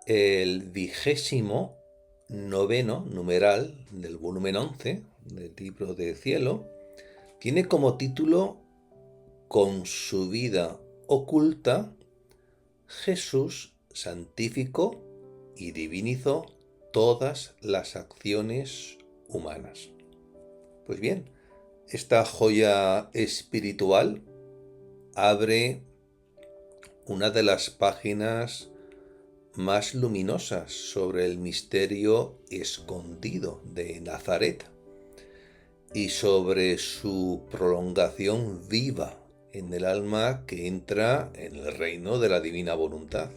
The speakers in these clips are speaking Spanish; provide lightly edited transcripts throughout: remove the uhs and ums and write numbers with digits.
el 29º numeral del volumen 11 del libro de Cielo tiene como título Con su vida oculta, Jesús santificó y divinizó todas las acciones humanas. Pues bien, esta joya espiritual abre una de las páginas más luminosas sobre el misterio escondido de Nazaret y sobre su prolongación viva en el alma que entra en el reino de la divina voluntad.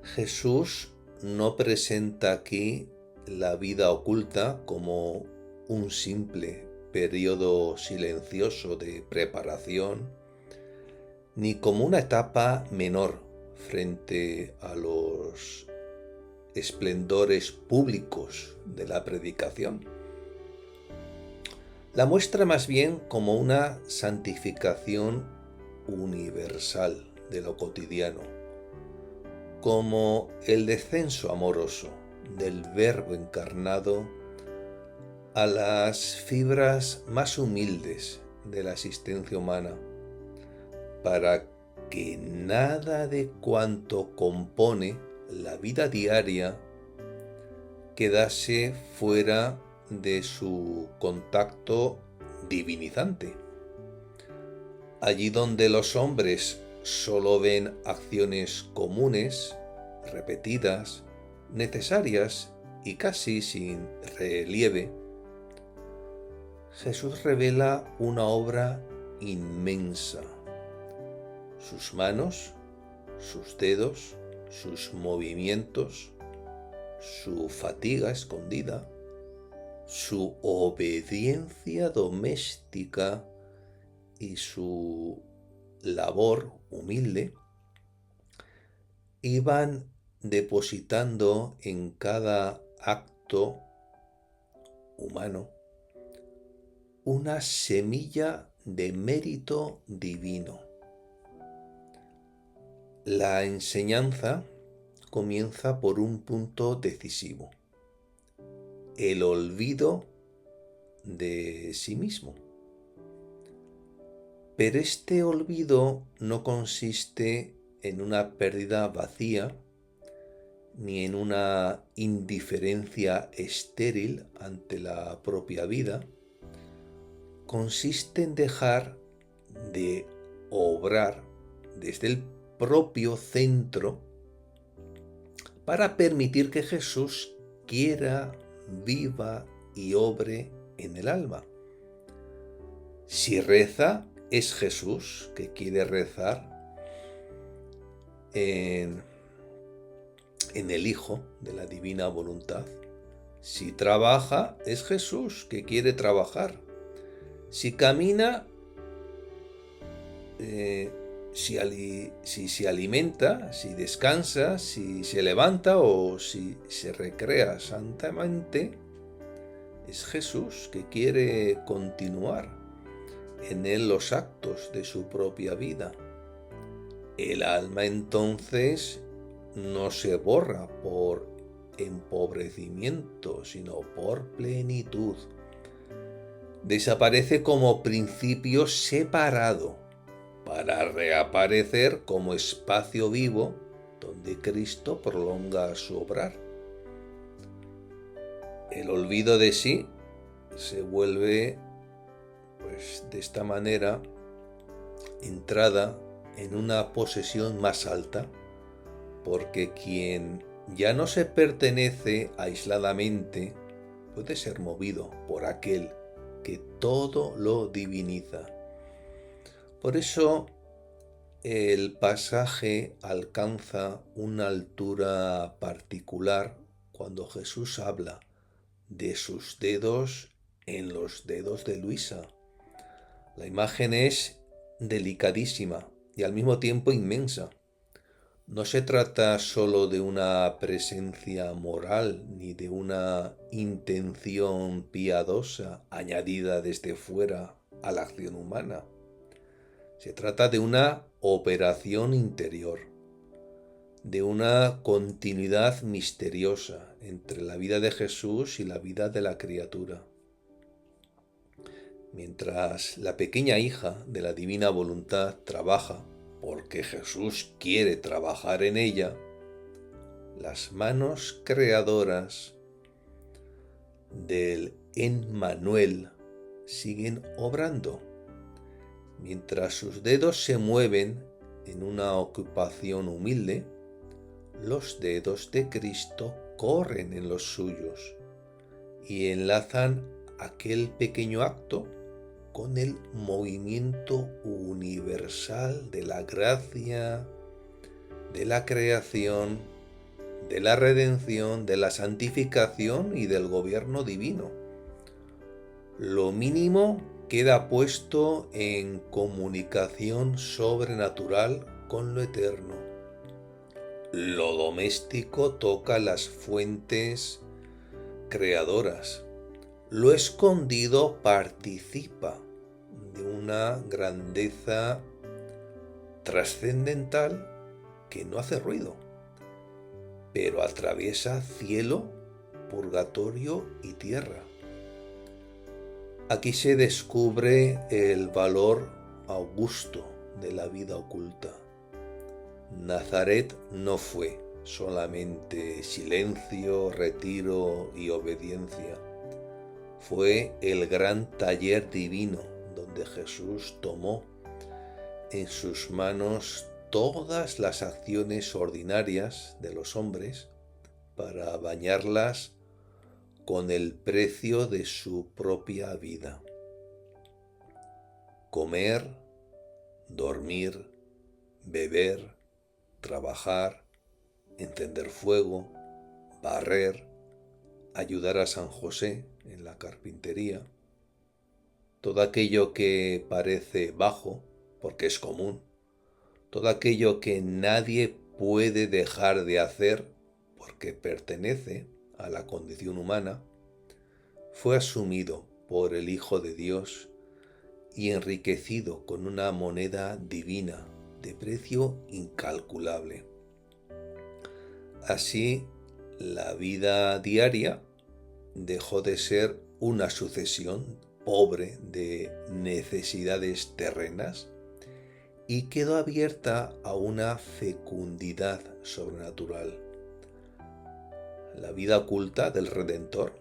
Jesús no presenta aquí la vida oculta como un simple periodo silencioso de preparación, ni como una etapa menor frente a los esplendores públicos de la predicación. La muestra más bien como una santificación universal de lo cotidiano, como el descenso amoroso del Verbo encarnado a las fibras más humildes de la existencia humana, para que nada de cuanto compone la vida diaria quedase fuera de su contacto divinizante. Allí donde los hombres solo ven acciones comunes, repetidas, necesarias y casi sin relieve, Jesús revela una obra inmensa. Sus manos, sus dedos, sus movimientos, su fatiga escondida, su obediencia doméstica y su labor humilde iban depositando en cada acto humano una semilla de mérito divino. La enseñanza comienza por un punto decisivo: el olvido de sí mismo. Pero este olvido no consiste en una pérdida vacía, ni en una indiferencia estéril ante la propia vida. Consiste en dejar de obrar desde el propio centro para permitir que Jesús quiera, viva y obre en el alma. Si reza, es Jesús que quiere rezar en el Hijo de la Divina Voluntad. Si trabaja, es Jesús que quiere trabajar. Si camina, si se alimenta, si descansa, si se levanta o si se recrea santamente, es Jesús que quiere continuar en él los actos de su propia vida. El alma entonces no se borra por empobrecimiento, sino por plenitud. Desaparece como principio separado para reaparecer como espacio vivo donde Cristo prolonga su obrar. El olvido de sí se vuelve, pues de esta manera, entrada en una posesión más alta, porque quien ya no se pertenece aisladamente puede ser movido por aquel que todo lo diviniza. Por eso el pasaje alcanza una altura particular cuando Jesús habla de sus dedos en los dedos de Luisa. La imagen es delicadísima y al mismo tiempo inmensa. No se trata solo de una presencia moral ni de una intención piadosa añadida desde fuera a la acción humana. Se trata de una operación interior, de una continuidad misteriosa entre la vida de Jesús y la vida de la criatura. Mientras la pequeña hija de la divina voluntad trabaja porque Jesús quiere trabajar en ella, las manos creadoras del Emmanuel siguen obrando, mientras sus dedos se mueven en una ocupación humilde. Los dedos de Cristo corren en los suyos y enlazan aquel pequeño acto con el movimiento universal de la gracia, de la creación, de la redención, de la santificación y del gobierno divino. Lo mínimo queda puesto en comunicación sobrenatural con lo eterno. Lo doméstico toca las fuentes creadoras. Lo escondido participa de una grandeza trascendental que no hace ruido, pero atraviesa cielo, purgatorio y tierra. Aquí se descubre el valor augusto de la vida oculta. Nazaret no fue solamente silencio, retiro y obediencia. Fue el gran taller divino donde Jesús tomó en sus manos todas las acciones ordinarias de los hombres para bañarlas con el precio de su propia vida. Comer, dormir, beber, trabajar, encender fuego, barrer, ayudar a San José en la carpintería, todo aquello que parece bajo, porque es común, todo aquello que nadie puede dejar de hacer porque pertenece a la condición humana, fue asumido por el Hijo de Dios y enriquecido con una moneda divina de precio incalculable. Así, la vida diaria dejó de ser una sucesión pobre de necesidades terrenas y quedó abierta a una fecundidad sobrenatural. La vida oculta del Redentor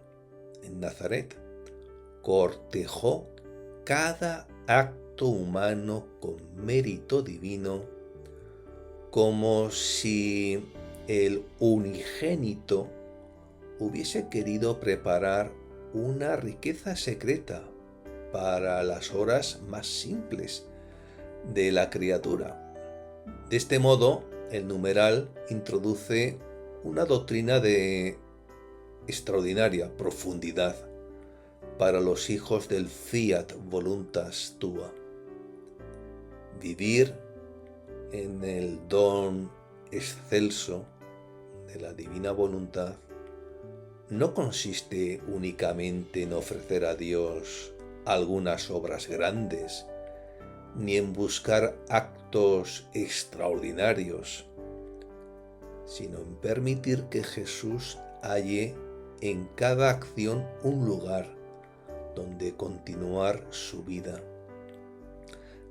en Nazaret cortejó cada acto humano con mérito divino, como si el unigénito hubiese querido preparar una riqueza secreta para las horas más simples de la criatura. De este modo, el numeral introduce una doctrina de extraordinaria profundidad para los hijos del Fiat Voluntas Tua. Vivir en el don excelso de la divina voluntad no consiste únicamente en ofrecer a Dios algunas obras grandes, ni en buscar actos extraordinarios, sino en permitir que Jesús halle en cada acción un lugar donde continuar su vida.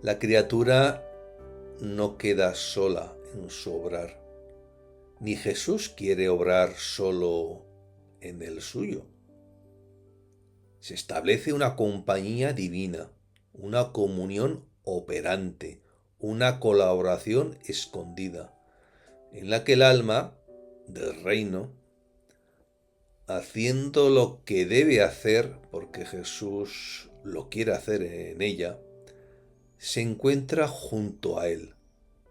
La criatura no queda sola en su obrar, ni Jesús quiere obrar solo en el suyo. Se establece una compañía divina, una comunión operante, una colaboración escondida, en la que el alma del reino, haciendo lo que debe hacer porque Jesús lo quiere hacer en ella, se encuentra junto a él,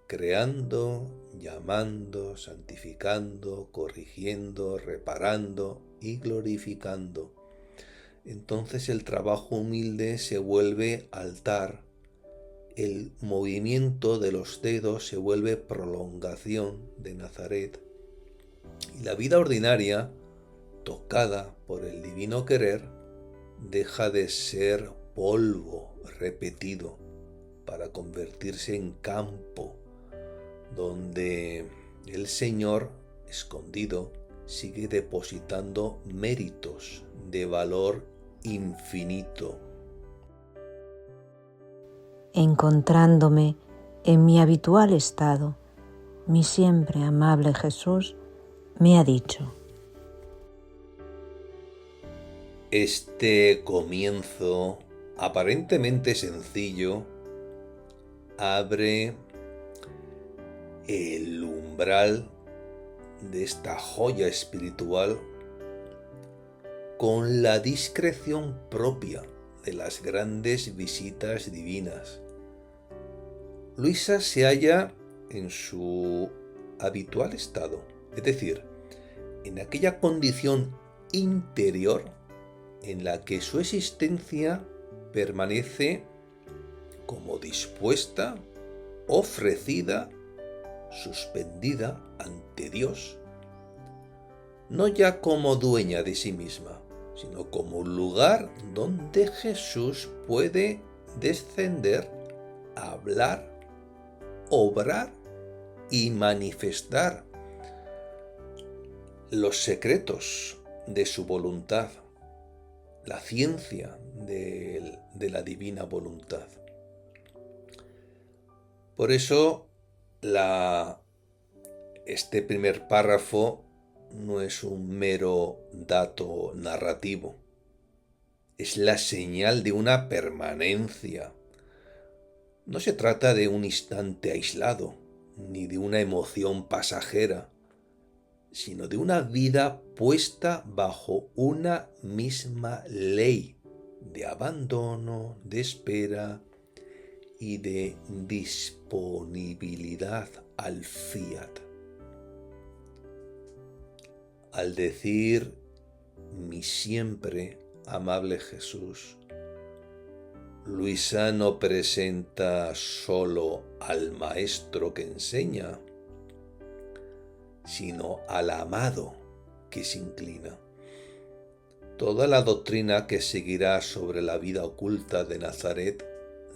creando, llamando, santificando, corrigiendo, reparando y glorificando. Entonces el trabajo humilde se vuelve altar, el movimiento de los dedos se vuelve prolongación de Nazaret, y la vida ordinaria, tocada por el divino querer, deja de ser polvo repetido para convertirse en campo donde el Señor, escondido, sigue depositando méritos de valor infinito. Encontrándome en mi habitual estado, mi siempre amable Jesús me ha dicho: Este comienzo aparentemente sencillo abre el umbral de esta joya espiritual con la discreción propia de las grandes visitas divinas. Luisa se halla en su habitual estado, es decir, en aquella condición interior en la que su existencia permanece como dispuesta, ofrecida, suspendida ante Dios, no ya como dueña de sí misma, sino como un lugar donde Jesús puede descender, hablar, obrar y manifestar los secretos de su voluntad, la ciencia de la divina voluntad. Por eso este primer párrafo no es un mero dato narrativo, es la señal de una permanencia. No se trata de un instante aislado, ni de una emoción pasajera, sino de una vida puesta bajo una misma ley de abandono, de espera y de disponibilidad al fiat. Al decir mi siempre amable Jesús, Luisa no presenta solo al maestro que enseña, sino al amado que se inclina. Toda la doctrina que seguirá sobre la vida oculta de Nazaret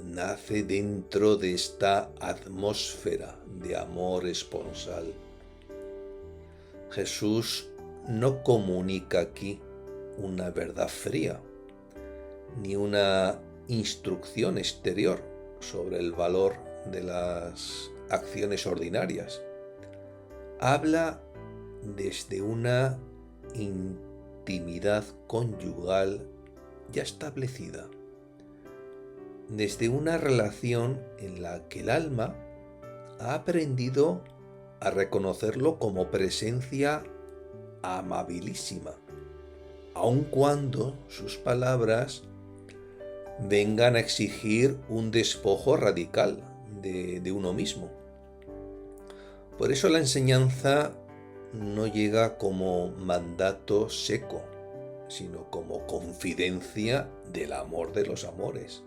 nace dentro de esta atmósfera de amor esponsal. Jesús no comunica aquí una verdad fría, ni una instrucción exterior sobre el valor de las acciones ordinarias. Habla desde una intimidad conyugal ya establecida, desde una relación en la que el alma ha aprendido a reconocerlo como presencia amabilísima, aun cuando sus palabras vengan a exigir un despojo radical de uno mismo. Por eso la enseñanza no llega como mandato seco, sino como confidencia del amor de los amores.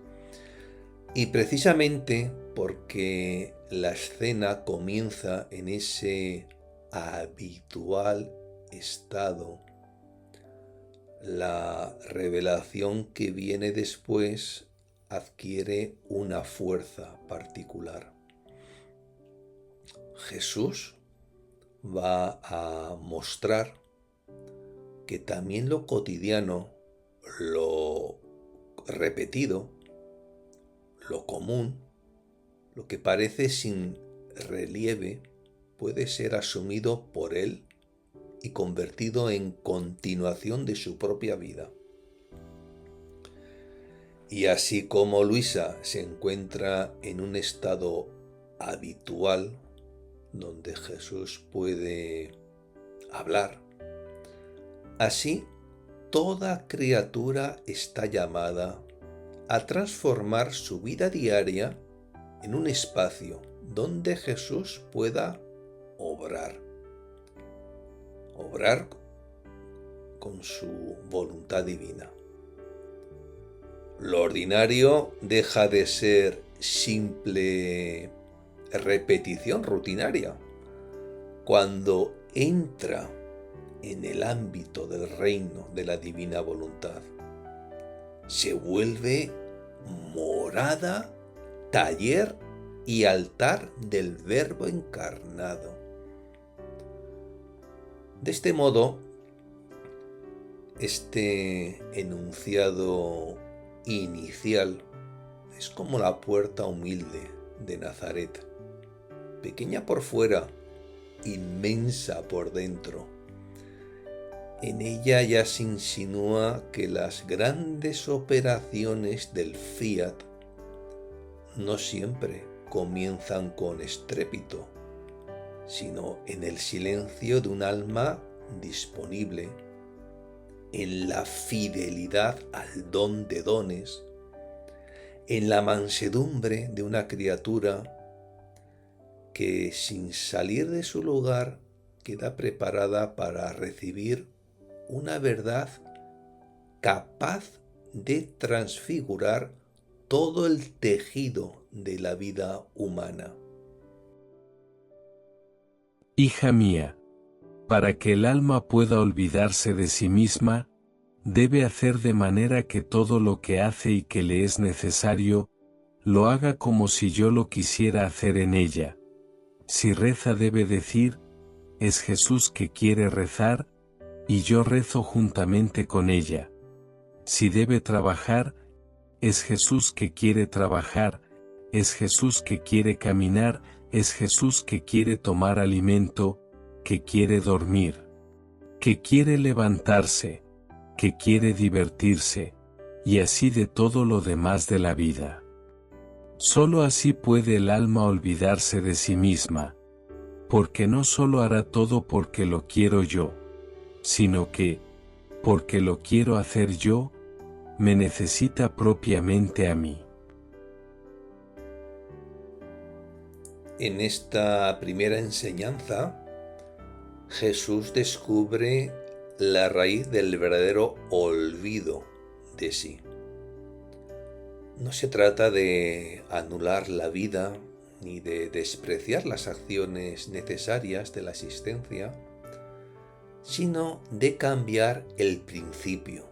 Y precisamente porque la escena comienza en ese habitual estado, la revelación que viene después adquiere una fuerza particular. Jesús va a mostrar que también lo cotidiano, lo repetido, lo común, lo que parece sin relieve, puede ser asumido por él y convertido en continuación de su propia vida. Y así como Luisa se encuentra en un estado habitual, donde Jesús puede hablar, así toda criatura está llamada a transformar su vida diaria en un espacio donde Jesús pueda obrar con su voluntad divina. Lo ordinario deja de ser simple repetición rutinaria cuando entra en el ámbito del reino de la divina voluntad. Se vuelve morada, taller y altar del Verbo encarnado. De este modo, este enunciado inicial es como la puerta humilde de Nazaret, pequeña por fuera, inmensa por dentro. En ella ya se insinúa que las grandes operaciones del Fiat no siempre comienzan con estrépito, sino en el silencio de un alma disponible, en la fidelidad al don de dones, en la mansedumbre de una criatura que sin salir de su lugar queda preparada para recibir una verdad capaz de transfigurar todo el tejido de la vida humana. Hija mía, para que el alma pueda olvidarse de sí misma, debe hacer de manera que todo lo que hace y que le es necesario, lo haga como si yo lo quisiera hacer en ella. Si reza debe decir, es Jesús que quiere rezar, y yo rezo juntamente con ella. Si debe trabajar, es Jesús que quiere trabajar, es Jesús que quiere caminar, es Jesús que quiere tomar alimento, que quiere dormir, que quiere levantarse, que quiere divertirse, y así de todo lo demás de la vida. Solo así puede el alma olvidarse de sí misma, porque no solo hará todo porque lo quiero yo, sino que, porque lo quiero hacer yo, me necesita propiamente a mí. En esta primera enseñanza, Jesús descubre la raíz del verdadero olvido de sí. No se trata de anular la vida ni de despreciar las acciones necesarias de la existencia, sino de cambiar el principio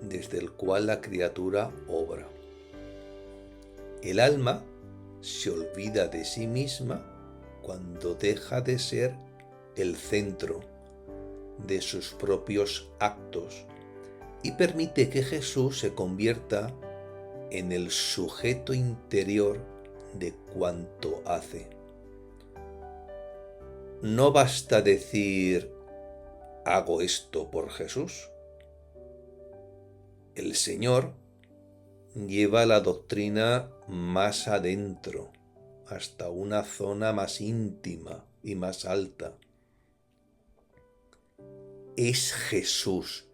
desde el cual la criatura obra. El alma se olvida de sí misma cuando deja de ser el centro de sus propios actos y permite que Jesús se convierta en el sujeto interior de cuanto hace. No basta decir, hago esto por Jesús. El Señor lleva la doctrina más adentro, hasta una zona más íntima y más alta. Es Jesús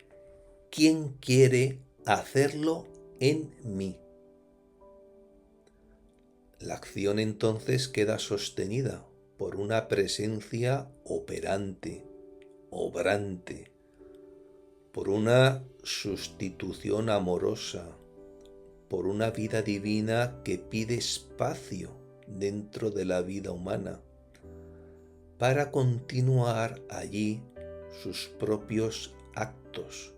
quien quiere hacerlo en mí. La acción entonces queda sostenida por una presencia operante, obrante, por una sustitución amorosa, por una vida divina que pide espacio dentro de la vida humana, para continuar allí sus propios actos.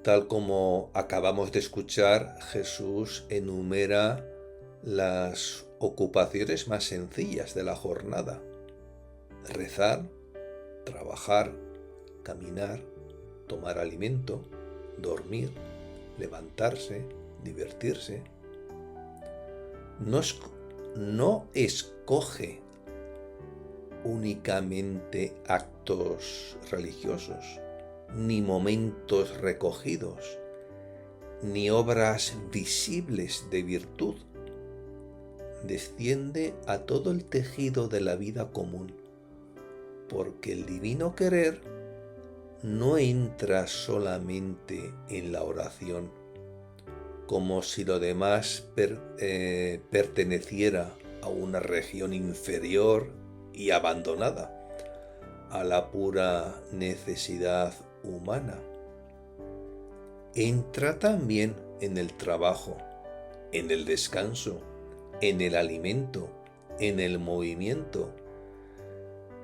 Tal como acabamos de escuchar, Jesús enumera las ocupaciones más sencillas de la jornada: rezar, trabajar, caminar, tomar alimento, dormir, levantarse, divertirse. No escoge únicamente actos religiosos, ni momentos recogidos, ni obras visibles de virtud. Desciende a todo el tejido de la vida común, porque el divino querer no entra solamente en la oración, como si lo demás perteneciera a una región inferior y abandonada a la pura necesidad humana. Entra también en el trabajo, en el descanso, en el alimento, en el movimiento,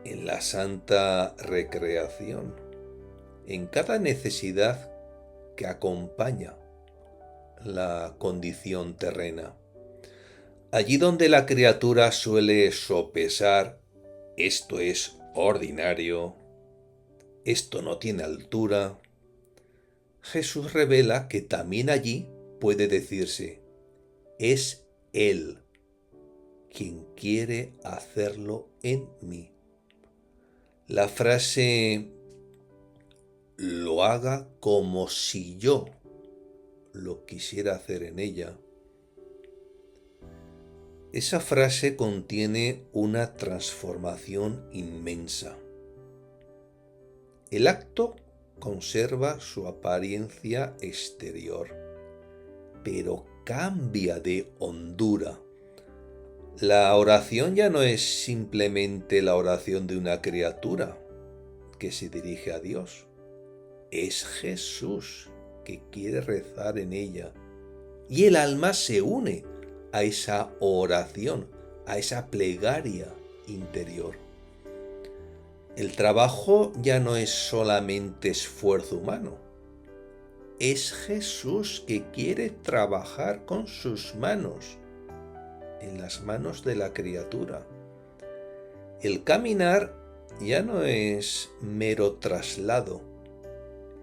en la santa recreación, en cada necesidad que acompaña la condición terrena. Allí donde la criatura suele sopesar esto es ordinario, esto no tiene altura, Jesús revela que también allí puede decirse, es Él quien quiere hacerlo en mí. La frase lo haga como si yo lo quisiera hacer en ella. Esa frase contiene una transformación inmensa. El acto conserva su apariencia exterior, pero cambia de hondura. La oración ya no es simplemente la oración de una criatura que se dirige a Dios. Es Jesús que quiere rezar en ella. Y el alma se une a esa oración, a esa plegaria interior. El trabajo ya no es solamente esfuerzo humano. Es Jesús que quiere trabajar con sus manos, en las manos de la criatura. El caminar ya no es mero traslado.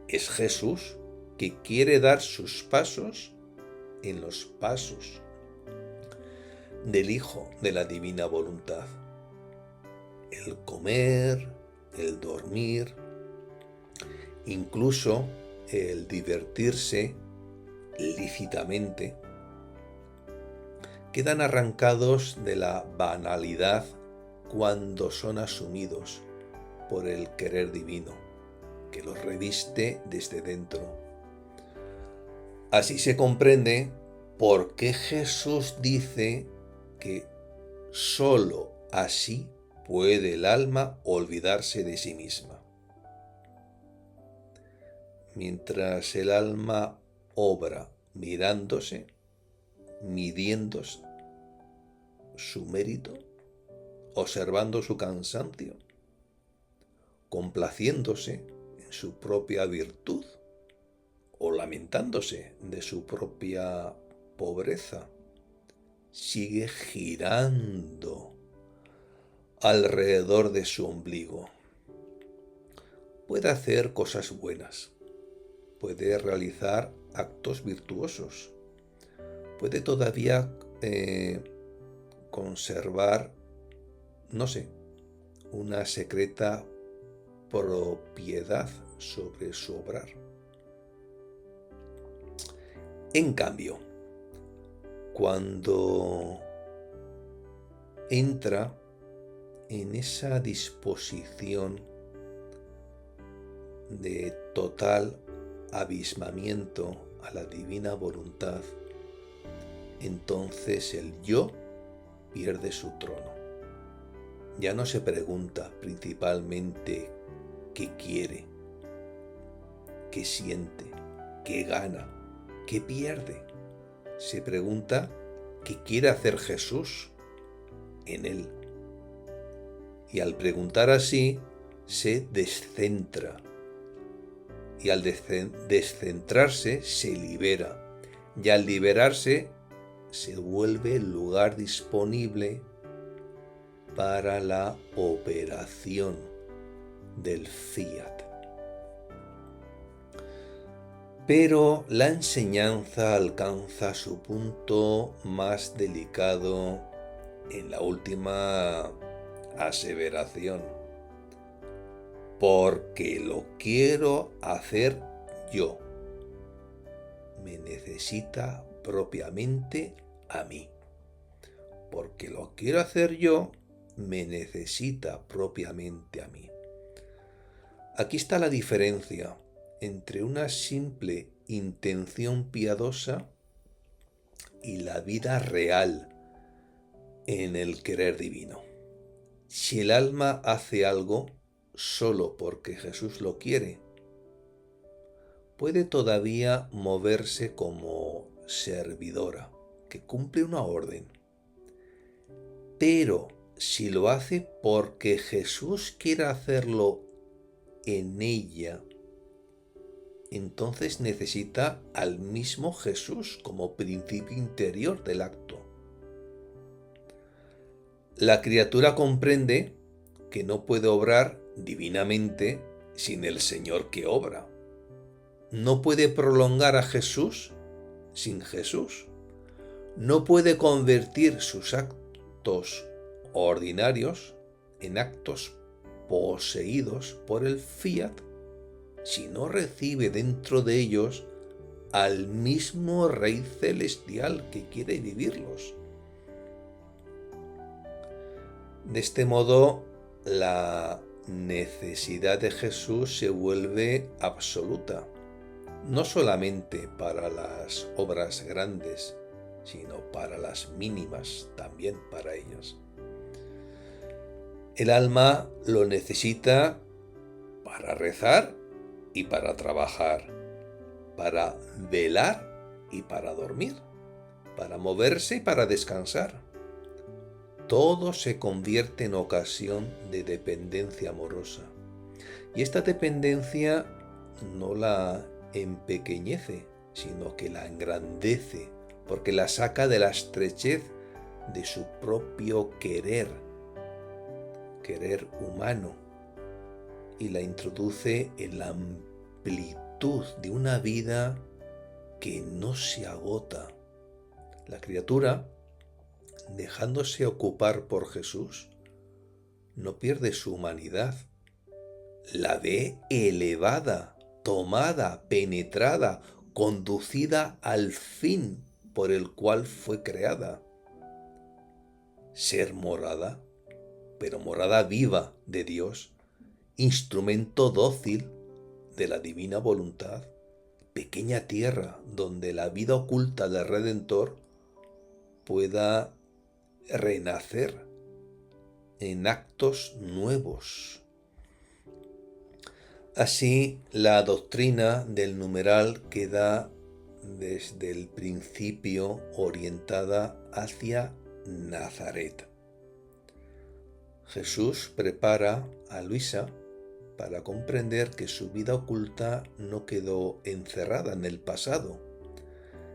Es Jesús que quiere dar sus pasos en los pasos del Hijo de la Divina Voluntad. El comer, el dormir, incluso el divertirse lícitamente, quedan arrancados de la banalidad cuando son asumidos por el querer divino, que los reviste desde dentro. Así se comprende por qué Jesús dice que sólo así puede el alma olvidarse de sí misma. Mientras el alma obra mirándose, midiendo su mérito, observando su cansancio, complaciéndose en su propia virtud o lamentándose de su propia pobreza, sigue girando alrededor de su ombligo. Puede hacer cosas buenas, puede realizar actos virtuosos, puede todavía conservar, una secreta propiedad sobre su obrar. En cambio, cuando entra en esa disposición de total abismamiento a la divina voluntad, entonces el yo pierde su trono. Ya no se pregunta principalmente qué quiere, qué siente, qué gana, qué pierde. Se pregunta qué quiere hacer Jesús en él. Y al preguntar así, se descentra. Y al descentrarse, se libera. Y al liberarse, se vuelve el lugar disponible para la operación del fiat. Pero la enseñanza alcanza su punto más delicado en la última aseveración. Porque lo quiero hacer yo. Me necesita propiamente a mí. Porque lo quiero hacer yo, me necesita propiamente a mí. Aquí está la diferencia entre una simple intención piadosa y la vida real en el querer divino. Si el alma hace algo solo porque Jesús lo quiere, puede todavía moverse como servidora, que cumple una orden. Pero si lo hace porque Jesús quiere hacerlo en ella, entonces necesita al mismo Jesús como principio interior del acto. La criatura comprende que no puede obrar divinamente sin el Señor que obra. No puede prolongar a Jesús sin Jesús. No puede convertir sus actos ordinarios en actos poseídos por el fiat si no recibe dentro de ellos al mismo Rey Celestial que quiere vivirlos. De este modo, la necesidad de Jesús se vuelve absoluta, no solamente para las obras grandes, sino para las mínimas, también para ellas. El alma lo necesita para rezar y para trabajar, para velar y para dormir, para moverse y para descansar. Todo se convierte en ocasión de dependencia amorosa. Y esta dependencia no la empequeñece, sino que la engrandece, porque la saca de la estrechez de su propio querer humano, y la introduce en la amplitud de una vida que no se agota. La criatura, dejándose ocupar por Jesús, no pierde su humanidad, la ve elevada, tomada, penetrada, conducida al fin por el cual fue creada. Ser morada, pero morada viva de Dios, instrumento dócil de la divina voluntad, pequeña tierra donde la vida oculta del Redentor pueda renacer en actos nuevos. Así, la doctrina del numeral queda desde el principio orientada hacia Nazaret. Jesús prepara a Luisa para comprender que su vida oculta no quedó encerrada en el pasado,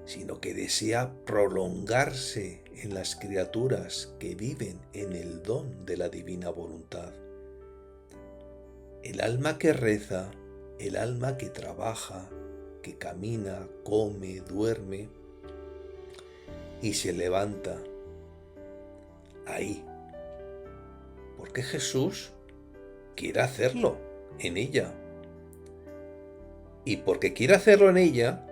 sino que desea prolongarse en las criaturas que viven en el don de la divina voluntad. El alma que reza, el alma que trabaja, que camina, come, duerme y se levanta, ahí, porque Jesús quiere hacerlo en ella. Y porque quiere hacerlo en ella,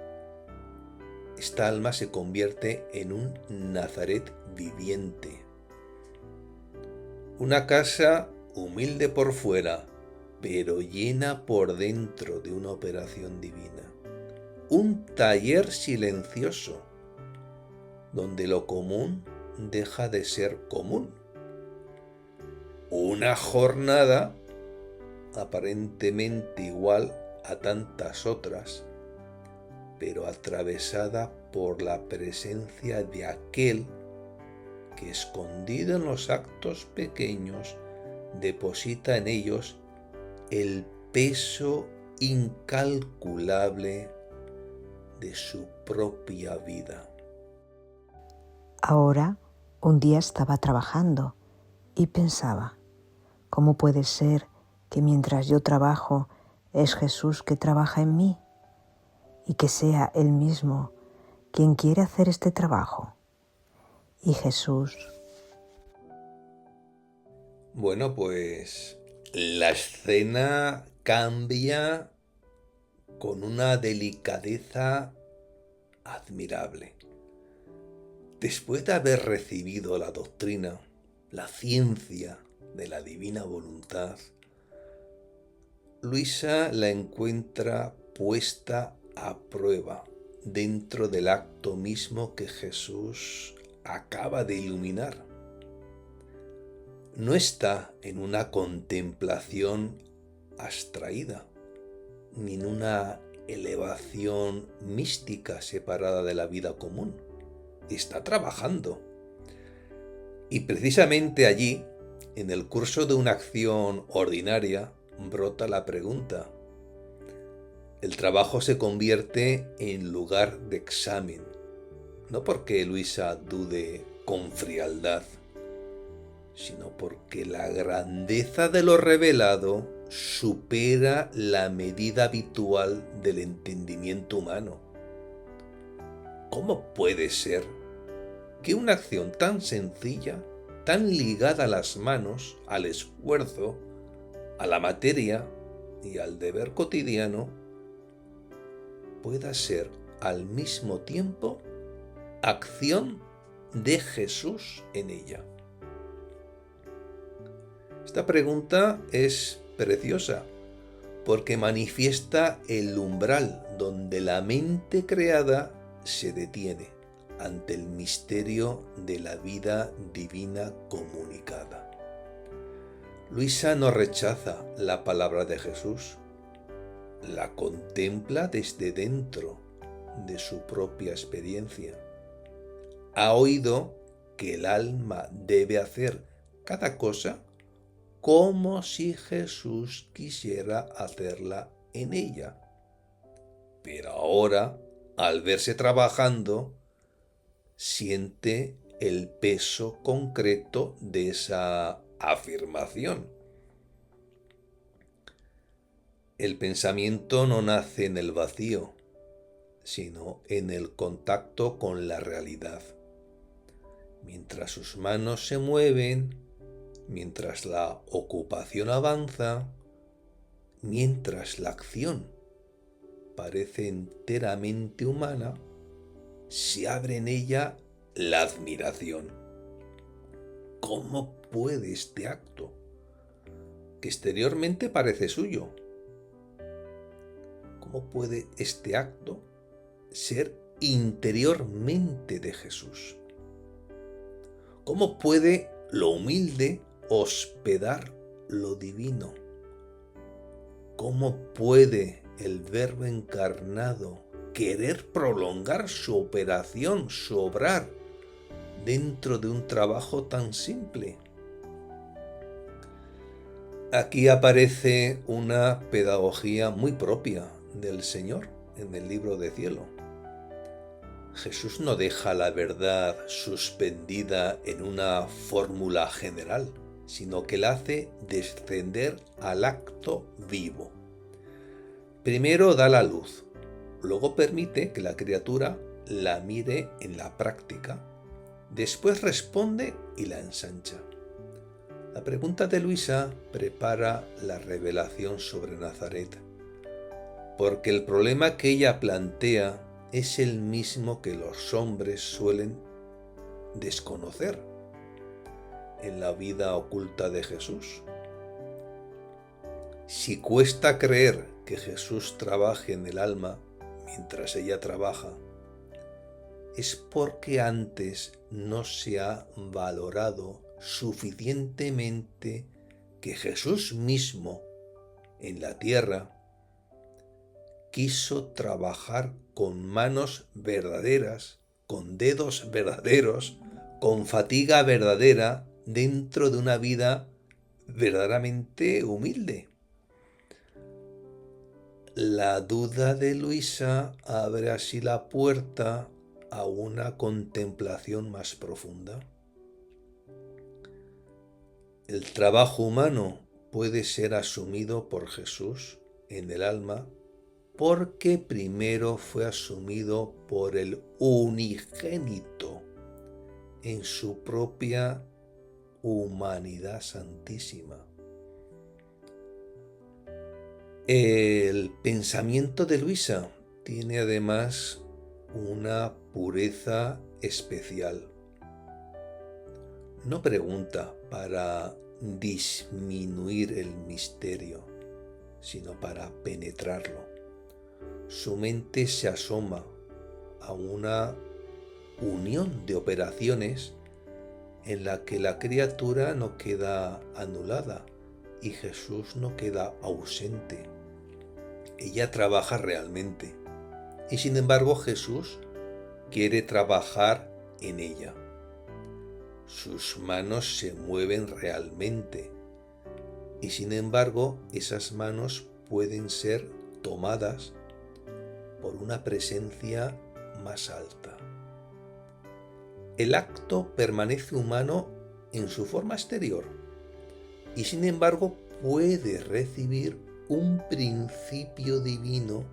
esta alma se convierte en un Nazaret viviente. Una casa humilde por fuera, pero llena por dentro de una operación divina. Un taller silencioso, donde lo común deja de ser común. Una jornada aparentemente igual a tantas otras, pero atravesada por la presencia de aquel que, escondido en los actos pequeños, deposita en ellos el peso incalculable de su propia vida. Ahora, un día estaba trabajando y pensaba, ¿cómo puede ser que mientras yo trabajo es Jesús que trabaja en mí y que sea Él mismo quien quiere hacer este trabajo? Y Jesús. Bueno, pues la escena cambia con una delicadeza admirable. Después de haber recibido la doctrina, la ciencia de la divina voluntad, Luisa la encuentra puesta a prueba dentro del acto mismo que Jesús acaba de iluminar. No está en una contemplación abstraída, ni en una elevación mística separada de la vida común. Está trabajando. Y precisamente allí, en el curso de una acción ordinaria, brota la pregunta. El trabajo se convierte en lugar de examen, no porque Luisa dude con frialdad, sino porque la grandeza de lo revelado supera la medida habitual del entendimiento humano. ¿Cómo puede ser que una acción tan sencilla, tan ligada a las manos, al esfuerzo, a la materia y al deber cotidiano, pueda ser al mismo tiempo acción de Jesús en ella? Esta pregunta es preciosa porque manifiesta el umbral donde la mente creada se detiene ante el misterio de la vida divina comunicada. Luisa no rechaza la palabra de Jesús, la contempla desde dentro de su propia experiencia. Ha oído que el alma debe hacer cada cosa como si Jesús quisiera hacerla en ella. Pero ahora, al verse trabajando, siente el peso concreto de esa afirmación. El pensamiento no nace en el vacío, sino en el contacto con la realidad. Mientras sus manos se mueven, mientras la ocupación avanza, mientras la acción parece enteramente humana, se abre en ella la admiración. ¿Cómo puede este acto, que exteriormente parece suyo, cómo puede este acto ser interiormente de Jesús? ¿Cómo puede lo humilde hospedar lo divino? ¿Cómo puede el Verbo encarnado querer prolongar su operación, su obrar, dentro de un trabajo tan simple? Aquí aparece una pedagogía muy propia del Señor en el libro de Cielo. Jesús no deja la verdad suspendida en una fórmula general, sino que la hace descender al acto vivo. Primero da la luz, luego permite que la criatura la mire en la práctica, después responde y la ensancha. La pregunta de Luisa prepara la revelación sobre Nazaret, porque el problema que ella plantea es el mismo que los hombres suelen desconocer en la vida oculta de Jesús. Si cuesta creer que Jesús trabaje en el alma mientras ella trabaja, es porque antes no se ha valorado suficientemente que Jesús mismo en la tierra quiso trabajar con manos verdaderas, con dedos verdaderos, con fatiga verdadera, dentro de una vida verdaderamente humilde. La duda de Luisa abre así la puerta a una contemplación más profunda. El trabajo humano puede ser asumido por Jesús en el alma porque primero fue asumido por el unigénito en su propia humanidad santísima. El pensamiento de Luisa tiene además una pureza especial. No pregunta para disminuir el misterio, sino para penetrarlo. Su mente se asoma a una unión de operaciones en la que la criatura no queda anulada y Jesús no queda ausente. Ella trabaja realmente y sin embargo Jesús quiere trabajar en ella. Sus manos se mueven realmente y sin embargo esas manos pueden ser tomadas por una presencia más alta. El acto permanece humano en su forma exterior y sin embargo puede recibir un principio divino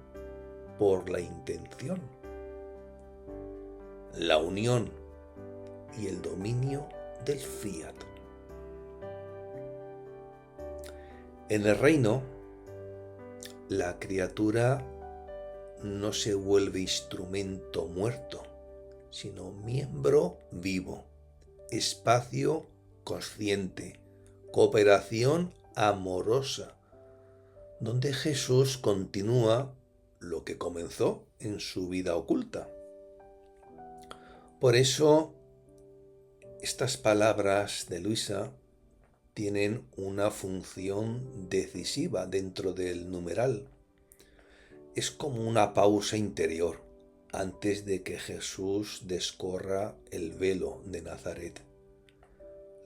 por la intención, la unión y el dominio del fiat. En el reino, la criatura no se vuelve instrumento muerto, sino miembro vivo, espacio consciente, cooperación amorosa, donde Jesús continúa lo que comenzó en su vida oculta. Por eso, estas palabras de Luisa tienen una función decisiva dentro del numeral. Es como una pausa interior antes de que Jesús descorra el velo de Nazaret.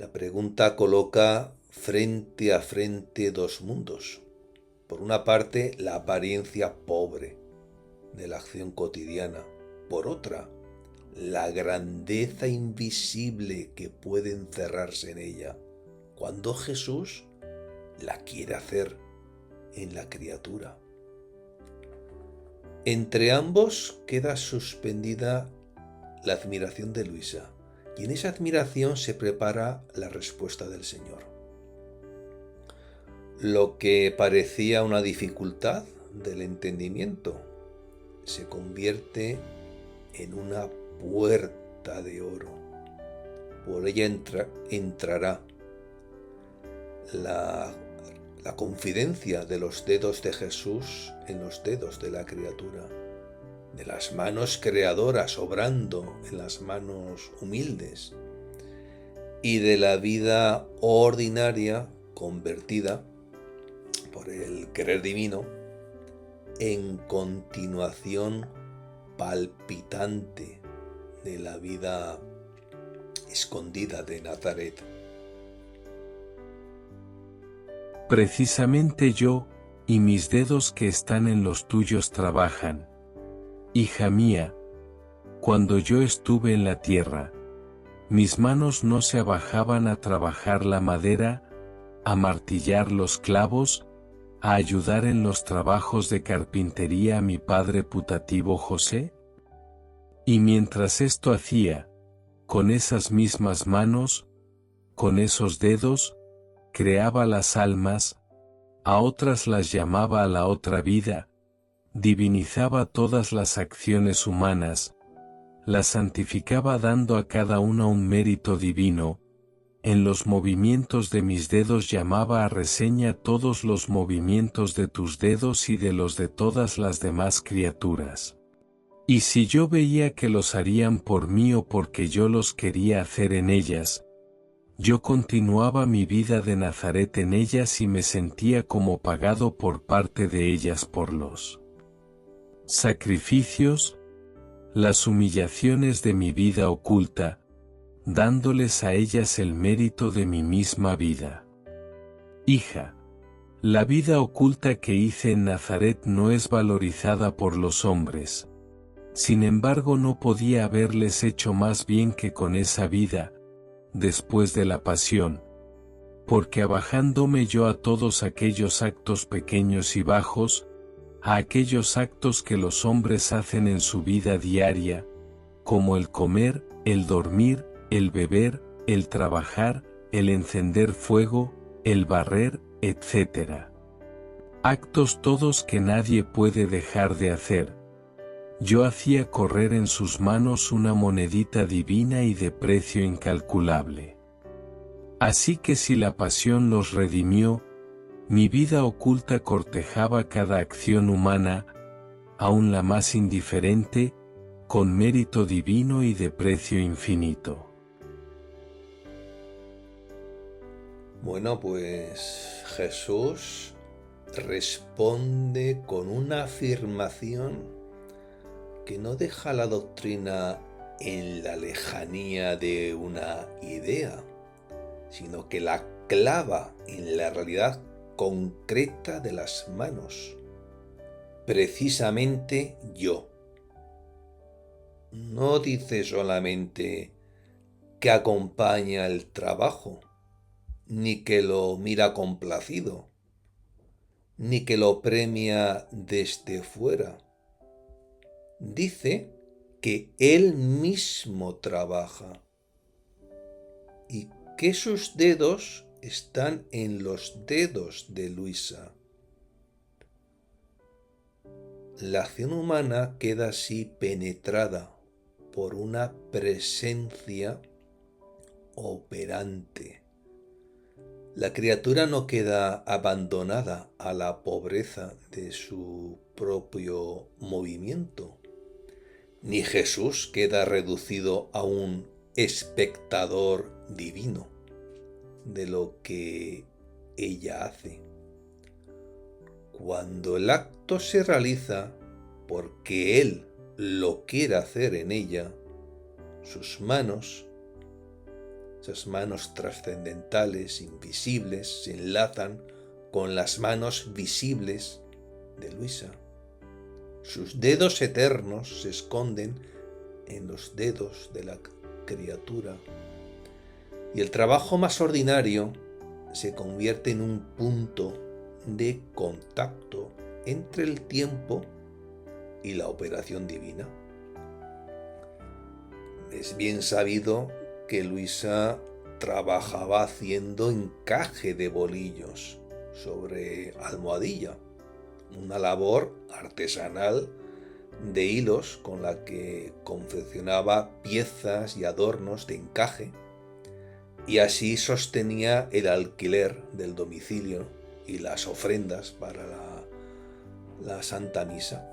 La pregunta coloca frente a frente dos mundos. Por una parte, la apariencia pobre de la acción cotidiana. Por otra, la grandeza invisible que puede encerrarse en ella cuando Jesús la quiere hacer en la criatura. Entre ambos queda suspendida la admiración de Luisa, y en esa admiración se prepara la respuesta del Señor. Lo que parecía una dificultad del entendimiento se convierte en una puerta de oro. Por ella entrará la confidencia de los dedos de Jesús en los dedos de la criatura, de las manos creadoras obrando en las manos humildes, y de la vida ordinaria convertida por el querer divino en continuación palpitante de la vida escondida de Nazaret. Precisamente yo, y mis dedos que están en los tuyos trabajan. Hija mía, cuando yo estuve en la tierra, mis manos no se abajaban a trabajar la madera, a martillar los clavos, a ayudar en los trabajos de carpintería a mi padre putativo José. Y mientras esto hacía, con esas mismas manos, con esos dedos, creaba las almas, a otras las llamaba a la otra vida, divinizaba todas las acciones humanas, las santificaba dando a cada una un mérito divino, en los movimientos de mis dedos llamaba a reseña todos los movimientos de tus dedos y de los de todas las demás criaturas. Y si yo veía que los harían por mí o porque yo los quería hacer en ellas, yo continuaba mi vida de Nazaret en ellas y me sentía como pagado por parte de ellas por los sacrificios, las humillaciones de mi vida oculta, dándoles a ellas el mérito de mi misma vida. Hija, la vida oculta que hice en Nazaret no es valorizada por los hombres. Sin embargo, no podía haberles hecho más bien que con esa vida, después de la pasión, porque abajándome yo a todos aquellos actos pequeños y bajos, a aquellos actos que los hombres hacen en su vida diaria, como el comer, el dormir, el beber, el trabajar, el encender fuego, el barrer, etc. Actos todos que nadie puede dejar de hacer. Yo hacía correr en sus manos una monedita divina y de precio incalculable. Así que si la pasión los redimió, mi vida oculta cortejaba cada acción humana, aun la más indiferente, con mérito divino y de precio infinito. Bueno, pues Jesús responde con una afirmación que no deja la doctrina en la lejanía de una idea, sino que la clava en la realidad concreta de las manos. Precisamente yo. No dice solamente que acompaña el trabajo, ni que lo mira complacido, ni que lo premia desde fuera. Dice que él mismo trabaja y que sus dedos están en los dedos de Luisa. La acción humana queda así penetrada por una presencia operante. La criatura no queda abandonada a la pobreza de su propio movimiento, ni Jesús queda reducido a un espectador divino de lo que ella hace. Cuando el acto se realiza porque Él lo quiere hacer en ella, sus manos, esas manos trascendentales, invisibles, se enlazan con las manos visibles de Luisa. Sus dedos eternos se esconden en los dedos de la criatura. Y el trabajo más ordinario se convierte en un punto de contacto entre el tiempo y la operación divina. Es bien sabido que Luisa trabajaba haciendo encaje de bolillos sobre almohadilla, una labor artesanal de hilos con la que confeccionaba piezas y adornos de encaje y así sostenía el alquiler del domicilio y las ofrendas para la Santa Misa.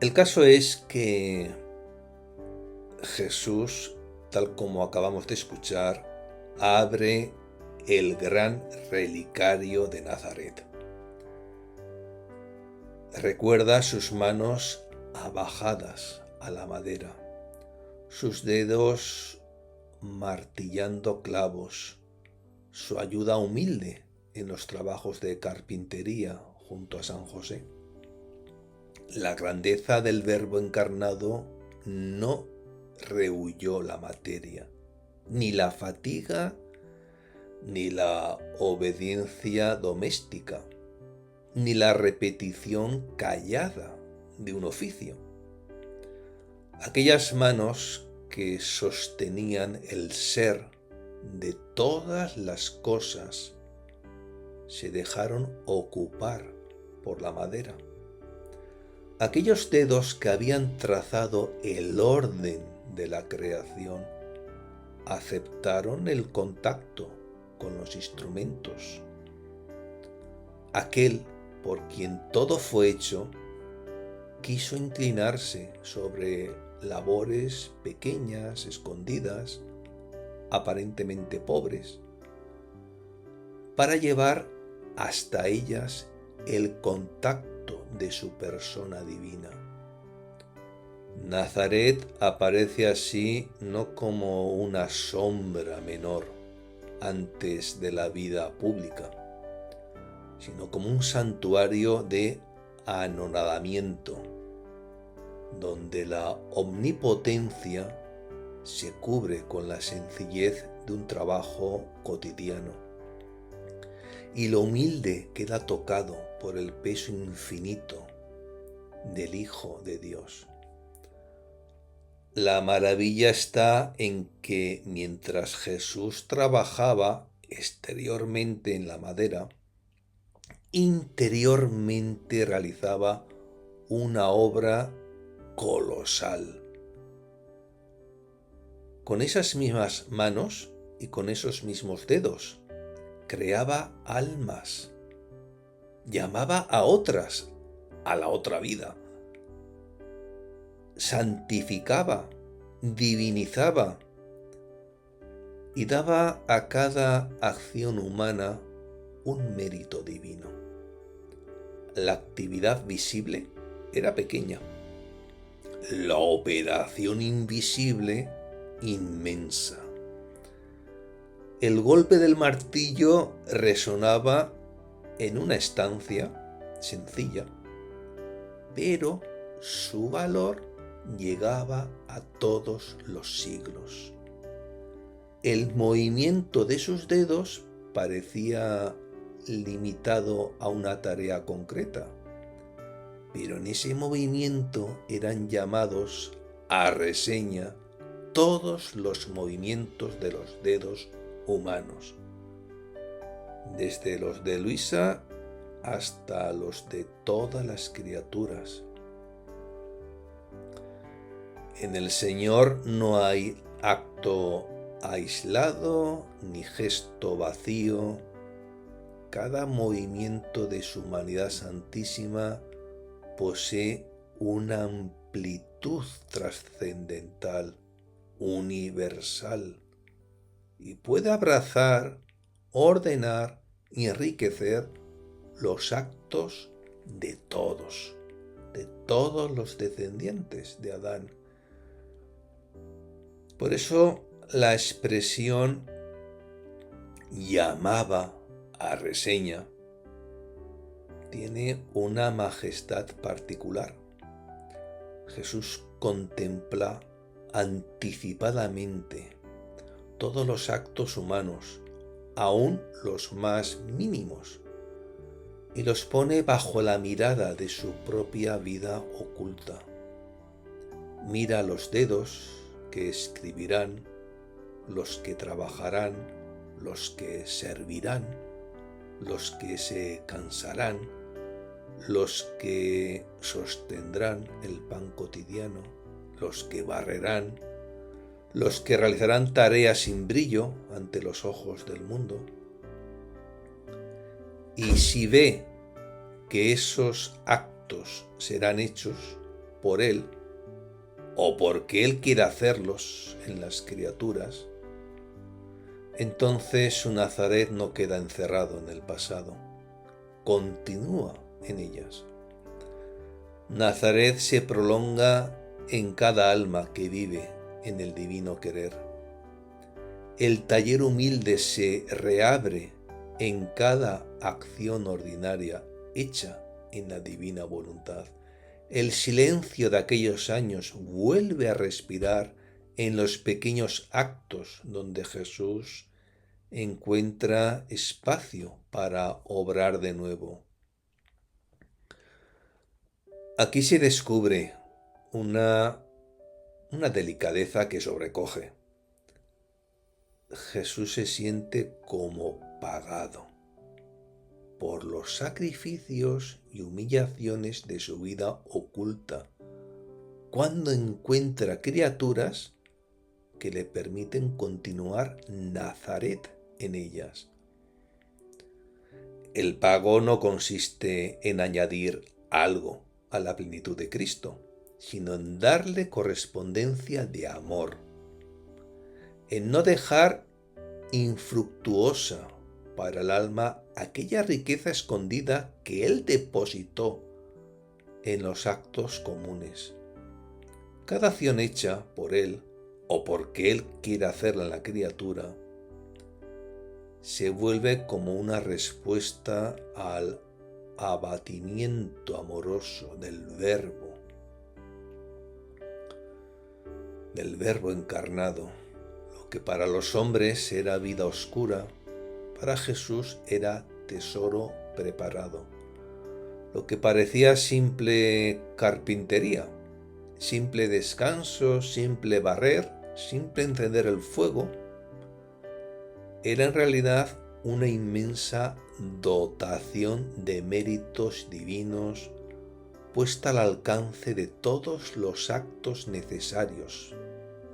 El caso es que Jesús, tal como acabamos de escuchar, abre el gran relicario de Nazaret. Recuerda sus manos abajadas a la madera, sus dedos martillando clavos, su ayuda humilde en los trabajos de carpintería junto a San José. La grandeza del Verbo encarnado no rehuyó la materia, ni la fatiga, ni la obediencia doméstica, ni la repetición callada de un oficio. Aquellas manos que sostenían el ser de todas las cosas se dejaron ocupar por la madera. Aquellos dedos que habían trazado el orden de la creación aceptaron el contacto con los instrumentos. Aquel por quien todo fue hecho quiso inclinarse sobre labores pequeñas, escondidas, aparentemente pobres, para llevar hasta ellas el contacto de su persona divina. Nazaret aparece así no como una sombra menor antes de la vida pública, sino como un santuario de anonadamiento, donde la omnipotencia se cubre con la sencillez de un trabajo cotidiano y lo humilde queda tocado por el peso infinito del Hijo de Dios. La maravilla está en que mientras Jesús trabajaba exteriormente en la madera, interiormente realizaba una obra colosal. Con esas mismas manos y con esos mismos dedos, creaba almas, llamaba a otras a la otra vida, santificaba, divinizaba y daba a cada acción humana un mérito divino. La actividad visible era pequeña, la operación invisible inmensa. El golpe del martillo resonaba en una estancia sencilla, pero su valor llegaba a todos los siglos. El movimiento de sus dedos parecía limitado a una tarea concreta, pero en ese movimiento eran llamados a reseña todos los movimientos de los dedos humanos, desde los de Luisa hasta los de todas las criaturas. En el Señor no hay acto aislado ni gesto vacío. Cada movimiento de su humanidad santísima posee una amplitud trascendental, universal, y puede abrazar, ordenar y enriquecer los actos de todos los descendientes de Adán. Por eso la expresión llamaba a reseña tiene una majestad particular. Jesús contempla anticipadamente todos los actos humanos, aun los más mínimos, y los pone bajo la mirada de su propia vida oculta. Mira los dedos que escribirán, los que trabajarán, los que servirán, los que se cansarán, los que sostendrán el pan cotidiano, los que barrerán, los que realizarán tareas sin brillo ante los ojos del mundo. Y si ve que esos actos serán hechos por Él, o porque Él quiere hacerlos en las criaturas, entonces su Nazaret no queda encerrado en el pasado, continúa en ellas. Nazaret se prolonga en cada alma que vive en el divino querer. El taller humilde se reabre en cada acción ordinaria hecha en la divina voluntad. El silencio de aquellos años vuelve a respirar en los pequeños actos donde Jesús encuentra espacio para obrar de nuevo. Aquí se descubre una delicadeza que sobrecoge. Jesús se siente como pagado por los sacrificios y humillaciones de su vida oculta, cuando encuentra criaturas que le permiten continuar Nazaret en ellas. El pago no consiste en añadir algo a la plenitud de Cristo, sino en darle correspondencia de amor, en no dejar infructuosa para el alma aquella riqueza escondida que Él depositó en los actos comunes. Cada acción hecha por Él o porque Él quiere hacerla en la criatura se vuelve como una respuesta al abatimiento amoroso del Verbo encarnado. Lo que para los hombres era vida oscura, para Jesús era tesoro preparado. Lo que parecía simple carpintería, simple descanso, simple barrer, simple encender el fuego, era en realidad una inmensa dotación de méritos divinos puesta al alcance de todos los actos necesarios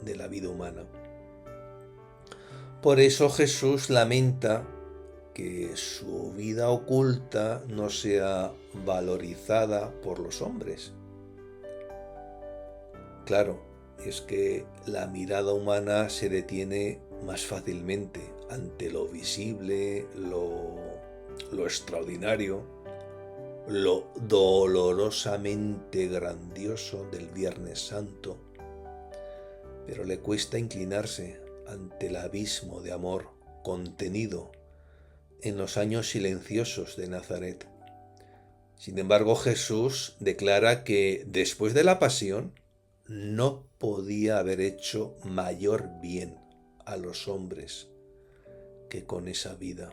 de la vida humana. Por eso Jesús lamenta que su vida oculta no sea valorizada por los hombres. Claro, es que la mirada humana se detiene más fácilmente ante lo visible, lo extraordinario, lo dolorosamente grandioso del Viernes Santo, pero le cuesta inclinarse ante el abismo de amor contenido en los años silenciosos de Nazaret. Sin embargo, Jesús declara que después de la pasión, no podía haber hecho mayor bien a los hombres que con esa vida.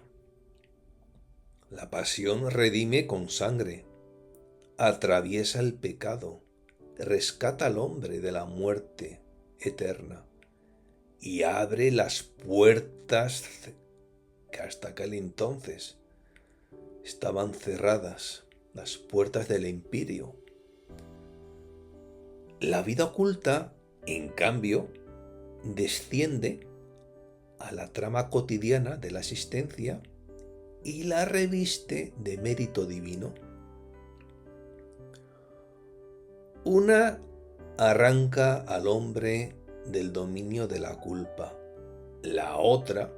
La pasión redime con sangre, atraviesa el pecado, rescata al hombre de la muerte eterna y abre las puertas que hasta aquel entonces estaban cerradas, las puertas del imperio. La vida oculta, en cambio, desciende a la trama cotidiana de la existencia y la reviste de mérito divino. Una arranca al hombre del dominio de la culpa. La otra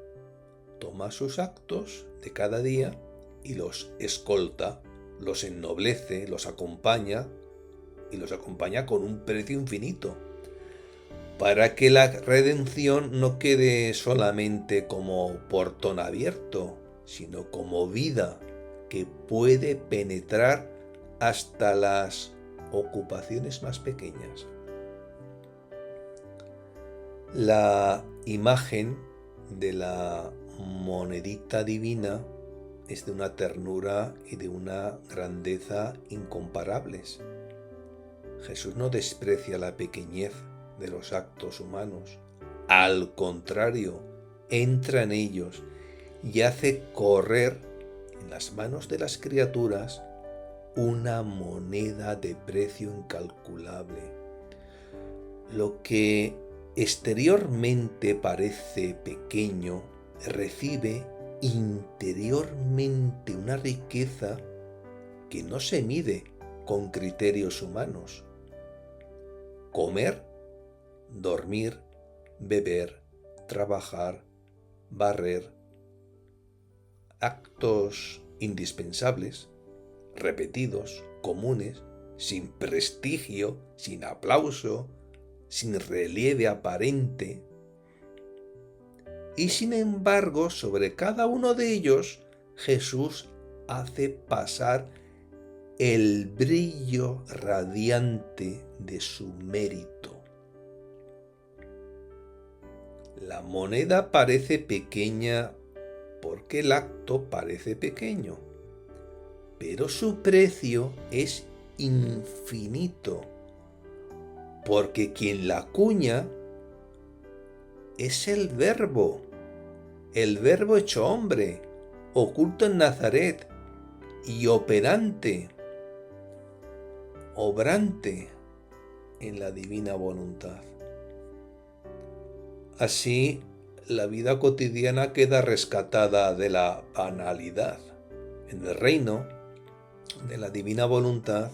toma sus actos de cada día y los escolta, los ennoblece, los acompaña y los acompaña con un precio infinito, para que la redención no quede solamente como portón abierto, sino como vida que puede penetrar hasta las ocupaciones más pequeñas. La imagen de la monedita divina es de una ternura y de una grandeza incomparables. Jesús no desprecia la pequeñez de los actos humanos. Al contrario, entra en ellos y hace correr en las manos de las criaturas una moneda de precio incalculable. Lo que exteriormente parece pequeño recibe interiormente una riqueza que no se mide con criterios humanos. Comer, dormir, beber, trabajar, barrer, actos indispensables, repetidos, comunes, sin prestigio, sin aplauso, sin relieve aparente. Y sin embargo, sobre cada uno de ellos, Jesús hace pasar el brillo radiante de su mérito. La moneda parece pequeña porque el acto parece pequeño, pero su precio es infinito, porque quien la acuña es el Verbo hecho hombre, oculto en Nazaret y obrante en la divina voluntad. Así, la vida cotidiana queda rescatada de la banalidad. En el reino de la divina voluntad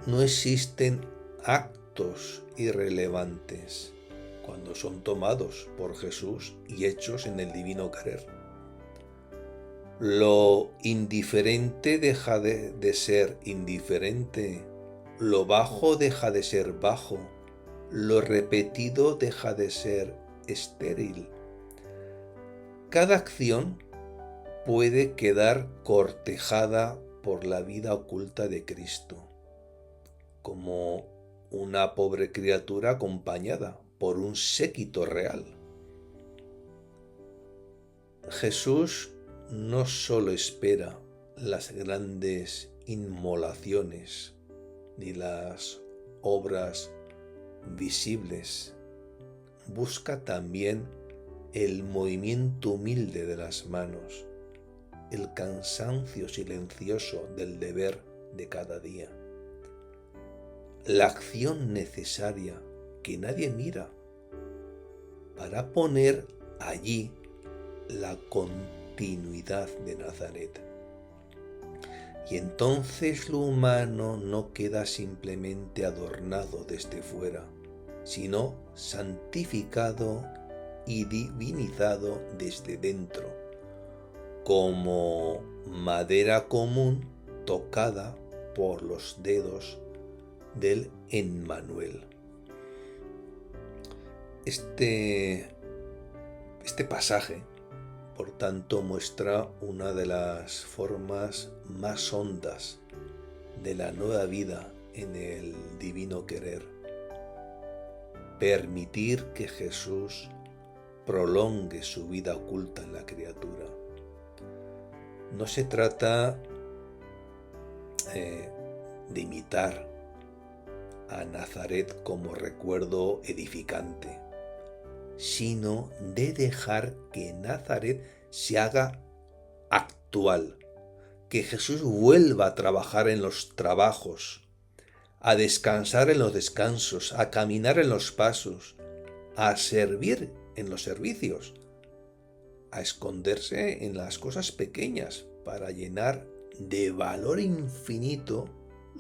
no existen actos irrelevantes cuando son tomados por Jesús y hechos en el divino querer. Lo indiferente deja de ser indiferente, lo bajo deja de ser bajo, lo repetido deja de ser estéril. Cada acción puede quedar cortejada por la vida oculta de Cristo, como una pobre criatura acompañada por un séquito real. Jesús no solo espera las grandes inmolaciones ni las obras visibles, busca también el movimiento humilde de las manos, el cansancio silencioso del deber de cada día, la acción necesaria que nadie mira para poner allí la continuidad de Nazaret. Y entonces lo humano no queda simplemente adornado desde fuera, sino santificado y divinizado desde dentro, como madera común tocada por los dedos del Emmanuel. Este pasaje, por tanto, muestra una de las formas más hondas de la nueva vida en el divino querer, permitir que Jesús prolongue su vida oculta en la criatura. No se trata de imitar a Nazaret como recuerdo edificante, sino de dejar que Nazaret se haga actual, que Jesús vuelva a trabajar en los trabajos, a descansar en los descansos, a caminar en los pasos, a servir en los servicios, a esconderse en las cosas pequeñas para llenar de valor infinito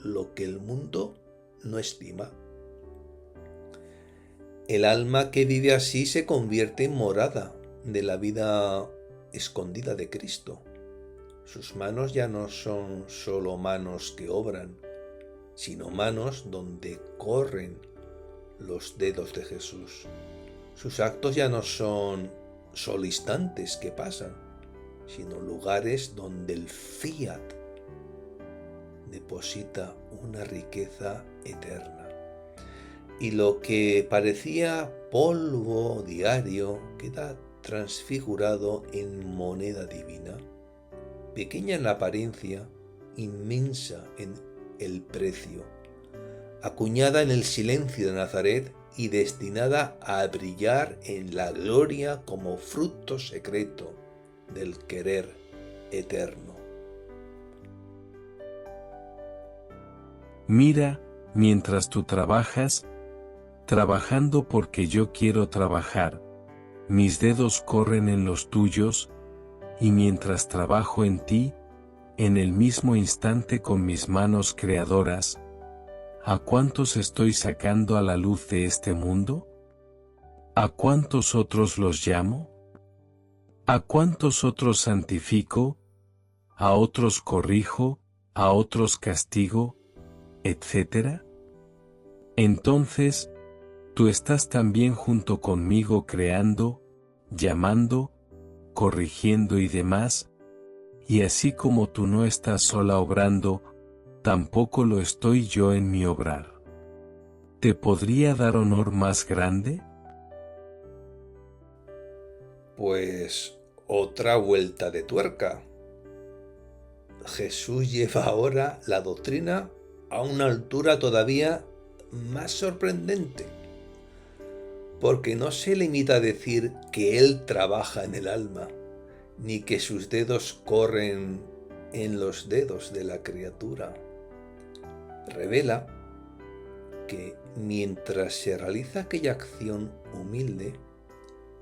lo que el mundo no estima. El alma que vive así se convierte en morada de la vida escondida de Cristo. Sus manos ya no son solo manos que obran, sino manos donde corren los dedos de Jesús. Sus actos ya no son solo instantes que pasan, sino lugares donde el fiat deposita una riqueza eterna. Y lo que parecía polvo diario queda transfigurado en moneda divina, pequeña en la apariencia, inmensa en el precio, acuñada en el silencio de Nazaret y destinada a brillar en la gloria como fruto secreto del querer eterno. Mira, mientras tú trabajas, trabajando porque yo quiero trabajar, mis dedos corren en los tuyos, y mientras trabajo en ti, en el mismo instante con mis manos creadoras, ¿a cuántos estoy sacando a la luz de este mundo? ¿A cuántos otros los llamo? ¿A cuántos otros santifico? ¿A otros corrijo? ¿A otros castigo? Etcétera? Entonces, tú estás también junto conmigo creando, llamando, corrigiendo y demás, y así como tú no estás sola obrando, tampoco lo estoy yo en mi obrar. ¿Te podría dar honor más grande? Pues otra vuelta de tuerca. Jesús lleva ahora la doctrina a una altura todavía más sorprendente, porque no se limita a decir que Él trabaja en el alma, ni que sus dedos corren en los dedos de la criatura. Revela que mientras se realiza aquella acción humilde,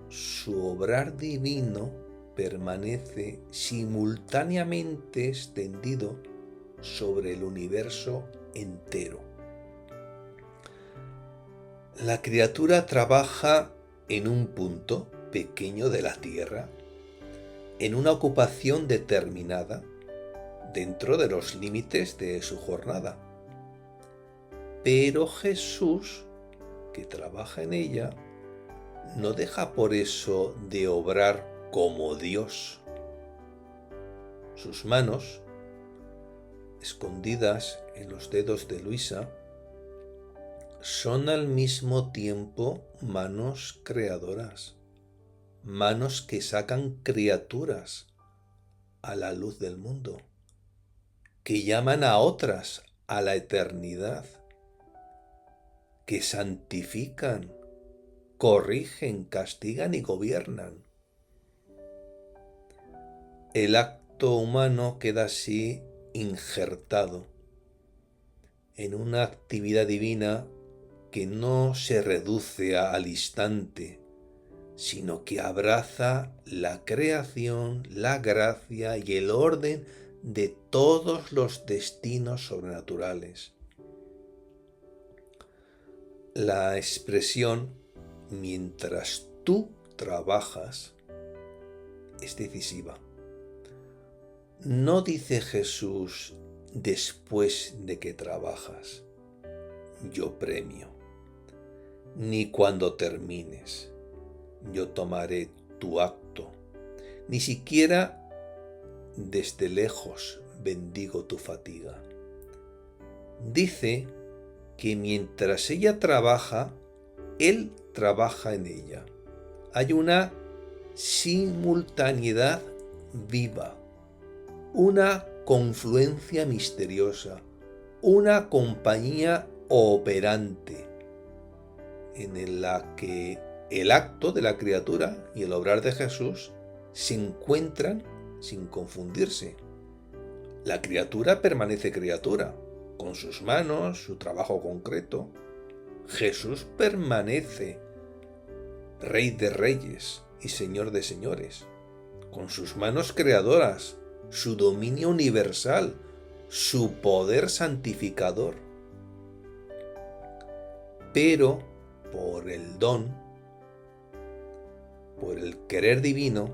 su obrar divino permanece simultáneamente extendido sobre el universo entero. La criatura trabaja en un punto pequeño de la tierra, en una ocupación determinada, dentro de los límites de su jornada. Pero Jesús, que trabaja en ella, no deja por eso de obrar como Dios. Sus manos, escondidas en los dedos de Luisa, son al mismo tiempo manos creadoras, manos que sacan criaturas a la luz del mundo, que llaman a otras a la eternidad, que santifican, corrigen, castigan y gobiernan. El acto humano queda así injertado en una actividad divina que no se reduce al instante, sino que abraza la creación, la gracia y el orden de todos los destinos sobrenaturales. La expresión mientras tú trabajas es decisiva. No dice Jesús después de que trabajas, yo premio, ni cuando termines, yo tomaré tu acto, ni siquiera desde lejos bendigo tu fatiga. Dice que mientras ella trabaja, Él trabaja en ella. Hay una simultaneidad viva, una confluencia misteriosa, una compañía operante en la que el acto de la criatura y el obrar de Jesús se encuentran sin confundirse. La criatura permanece criatura, con sus manos, su trabajo concreto. Jesús permanece Rey de reyes y Señor de señores, con sus manos creadoras, su dominio universal, su poder santificador. Pero por el don, por el querer divino,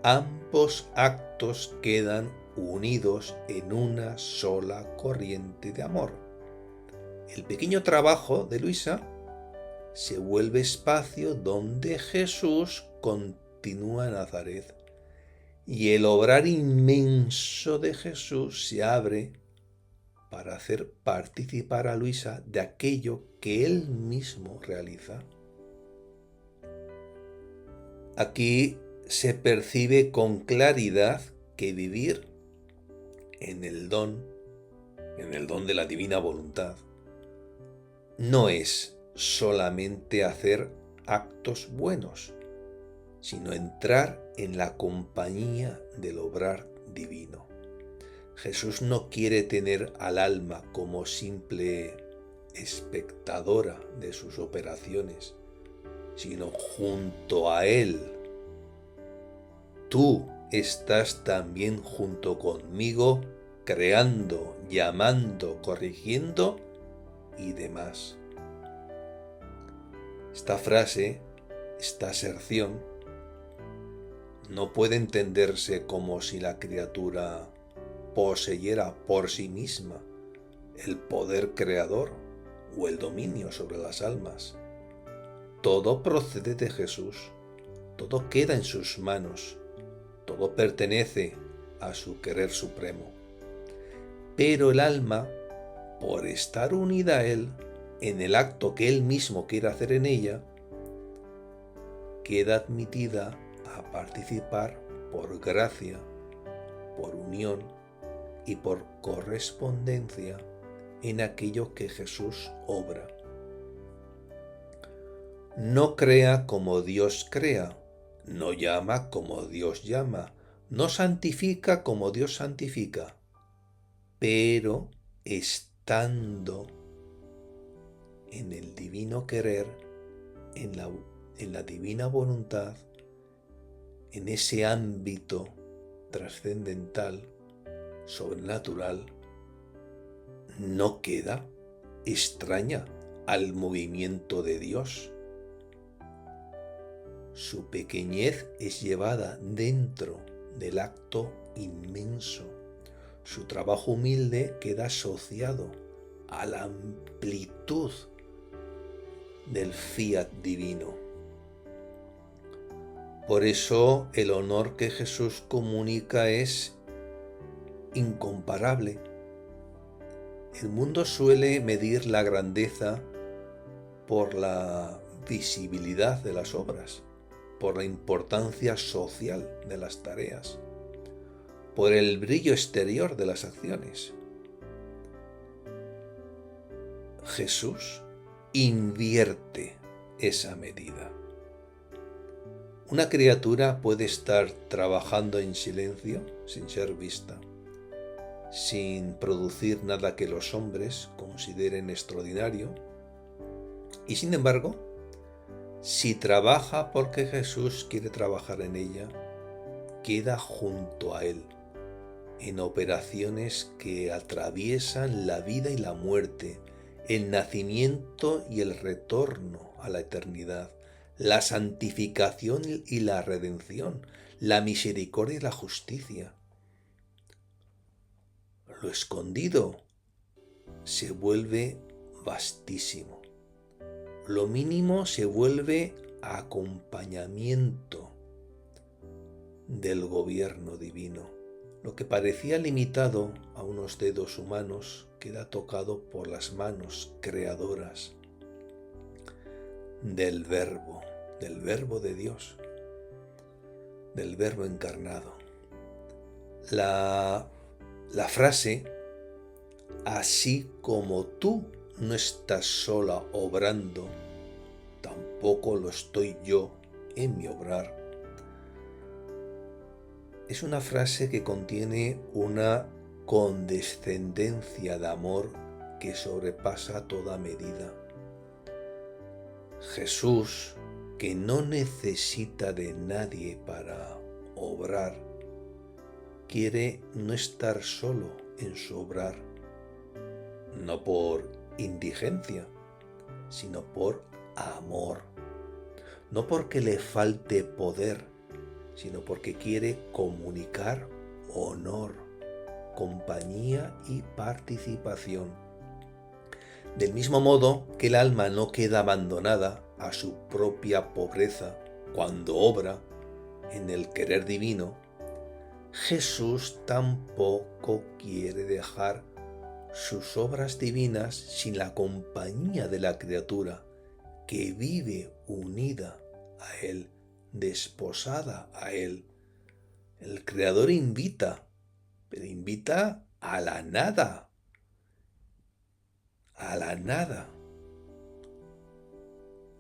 ambos actos quedan unidos en una sola corriente de amor. El pequeño trabajo de Luisa se vuelve espacio donde Jesús continúa en Nazaret y el obrar inmenso de Jesús se abre para hacer participar a Luisa de aquello que él mismo realiza. Aquí se percibe con claridad que vivir en el don de la divina voluntad, no es solamente hacer actos buenos, sino entrar en la compañía del obrar divino. Jesús no quiere tener al alma como simple espectadora de sus operaciones, sino junto a Él. Tú estás también junto conmigo, creando, llamando, corrigiendo y demás. Esta frase, esta aserción, no puede entenderse como si la criatura poseyera por sí misma el poder creador o el dominio sobre las almas. Todo procede de Jesús, todo queda en sus manos, todo pertenece a su querer supremo. Pero el alma, por estar unida a Él, en el acto que Él mismo quiere hacer en ella, queda admitida a participar por gracia, por unión y por correspondencia en aquello que Jesús obra. No crea como Dios crea, no llama como Dios llama, no santifica como Dios santifica, pero estando en el divino querer, en la divina voluntad, en ese ámbito trascendental, sobrenatural, no queda extraña al movimiento de Dios. Su pequeñez es llevada dentro del acto inmenso. Su trabajo humilde queda asociado a la amplitud del fiat divino. Por eso el honor que Jesús comunica es incomparable. El mundo suele medir la grandeza por la visibilidad de las obras, por la importancia social de las tareas, por el brillo exterior de las acciones. Jesús invierte esa medida. Una criatura puede estar trabajando en silencio, sin ser vista, sin producir nada que los hombres consideren extraordinario, y sin embargo, si trabaja porque Jesús quiere trabajar en ella, queda junto a Él, en operaciones que atraviesan la vida y la muerte, el nacimiento y el retorno a la eternidad, la santificación y la redención, la misericordia y la justicia. Lo escondido se vuelve vastísimo. Lo mínimo se vuelve acompañamiento del gobierno divino. Lo que parecía limitado a unos dedos humanos queda tocado por las manos creadoras. del Verbo de Dios, del Verbo encarnado. La frase, así como tú no estás sola obrando, tampoco lo estoy yo en mi obrar, es una frase que contiene una condescendencia de amor que sobrepasa toda medida. Jesús, que no necesita de nadie para obrar, quiere no estar solo en su obrar, no por indigencia, sino por amor, no porque le falte poder, sino porque quiere comunicar honor, compañía y participación. Del mismo modo que el alma no queda abandonada a su propia pobreza cuando obra en el querer divino, Jesús tampoco quiere dejar sus obras divinas sin la compañía de la criatura que vive unida a Él, desposada a Él. El Creador invita, pero invita a la nada,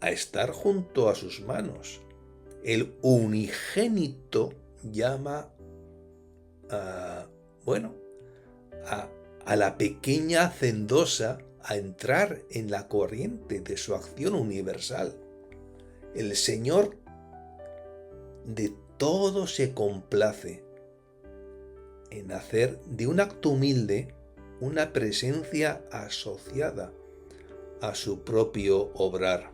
a estar junto a sus manos. El unigénito llama a la pequeña hacendosa a entrar en la corriente de su acción universal. El Señor de todo se complace en hacer de un acto humilde una presencia asociada a su propio obrar.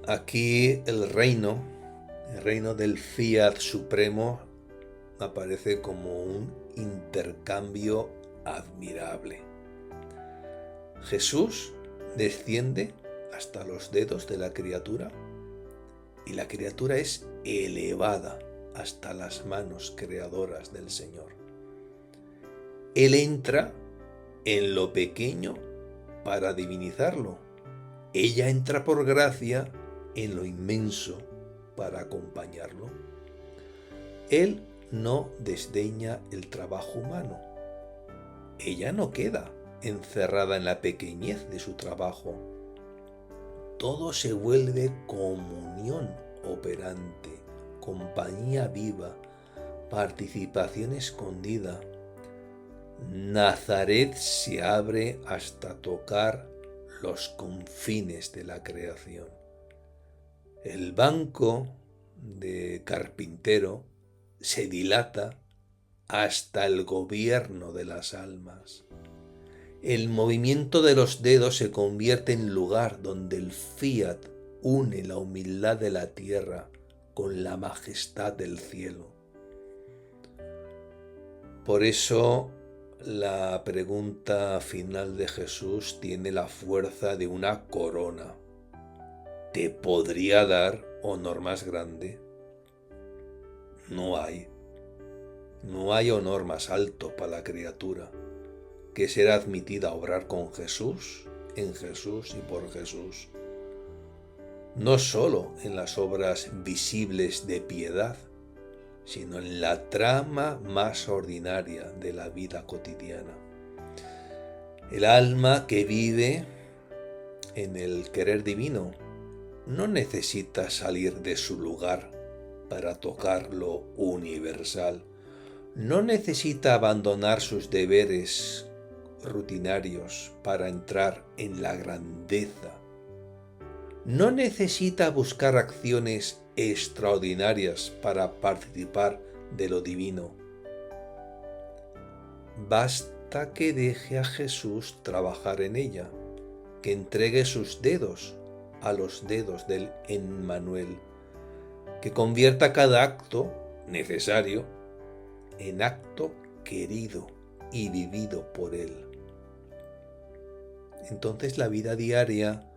Aquí el reino del fiat supremo aparece como un intercambio admirable. Jesús desciende hasta los dedos de la criatura y la criatura es elevada hasta las manos creadoras del Señor. Él entra en lo pequeño para divinizarlo. Ella entra por gracia en lo inmenso para acompañarlo. Él no desdeña el trabajo humano. Ella no queda encerrada en la pequeñez de su trabajo. Todo se vuelve comunión operante, compañía viva, participación escondida. Nazaret se abre hasta tocar los confines de la creación. El banco de carpintero se dilata hasta el gobierno de las almas. El movimiento de los dedos se convierte en lugar donde el fiat une la humildad de la tierra con la majestad del cielo. Por eso la pregunta final de Jesús tiene la fuerza de una corona. ¿Te podría dar honor más grande? No hay honor más alto para la criatura que ser admitida a obrar con Jesús, en Jesús y por Jesús. No solo en las obras visibles de piedad, sino en la trama más ordinaria de la vida cotidiana. El alma que vive en el querer divino no necesita salir de su lugar para tocar lo universal. No necesita abandonar sus deberes rutinarios para entrar en la grandeza. No necesita buscar acciones extraordinarias para participar de lo divino. Basta que deje a Jesús trabajar en ella, que entregue sus dedos a los dedos del Emmanuel, que convierta cada acto necesario en acto querido y vivido por Él. Entonces la vida diaria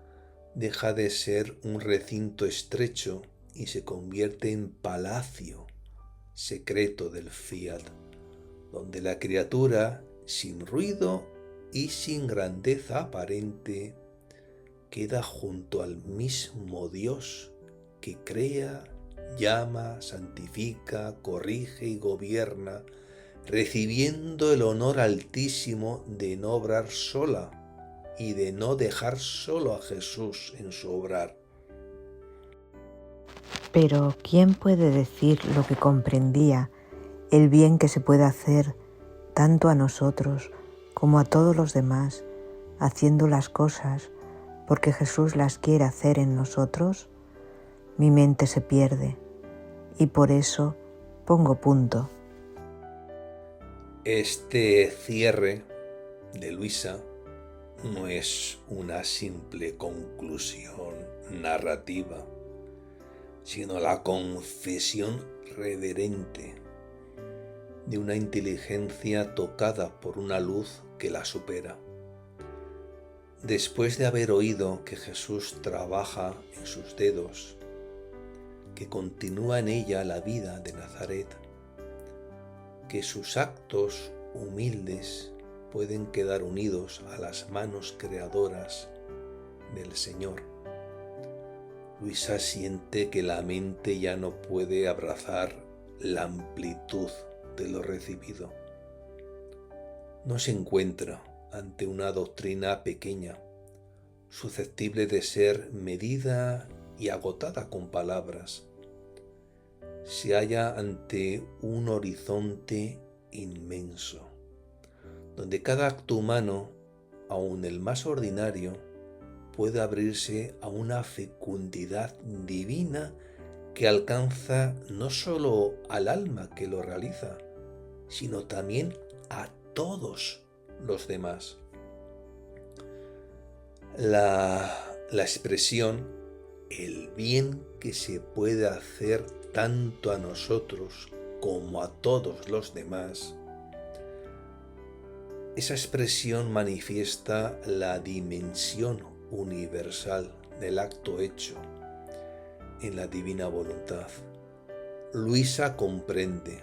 deja de ser un recinto estrecho y se convierte en palacio secreto del fiat, donde la criatura, sin ruido y sin grandeza aparente, queda junto al mismo Dios que crea, llama, santifica, corrige y gobierna, recibiendo el honor altísimo de no obrar sola y de no dejar solo a Jesús en su obrar. Pero ¿quién puede decir lo que comprendía el bien que se puede hacer tanto a nosotros como a todos los demás, haciendo las cosas porque Jesús las quiere hacer en nosotros? Mi mente se pierde y por eso pongo punto. Este cierre de Luisa no es una simple conclusión narrativa, sino la confesión reverente de una inteligencia tocada por una luz que la supera. Después de haber oído que Jesús trabaja en sus dedos, que continúa en ella la vida de Nazaret, que sus actos humildes pueden quedar unidos a las manos creadoras del Señor, Luisa siente que la mente ya no puede abrazar la amplitud de lo recibido. No se encuentra ante una doctrina pequeña, susceptible de ser medida y agotada con palabras. Se halla ante un horizonte inmenso, donde cada acto humano, aun el más ordinario, puede abrirse a una fecundidad divina que alcanza no solo al alma que lo realiza, sino también a todos los demás. La expresión el bien que se puede hacer tanto a nosotros como a todos los demás, esa expresión manifiesta la dimensión universal del acto hecho en la divina voluntad. Luisa comprende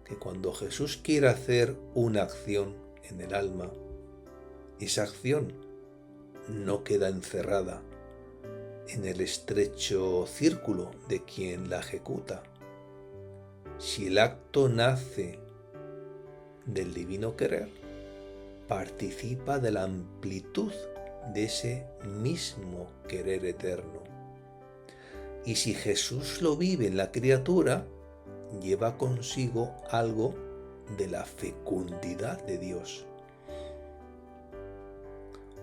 que cuando Jesús quiere hacer una acción en el alma, esa acción no queda encerrada en el estrecho círculo de quien la ejecuta. Si el acto nace del divino querer, participa de la amplitud de ese mismo querer eterno. Y si Jesús lo vive en la criatura, lleva consigo algo de la fecundidad de Dios.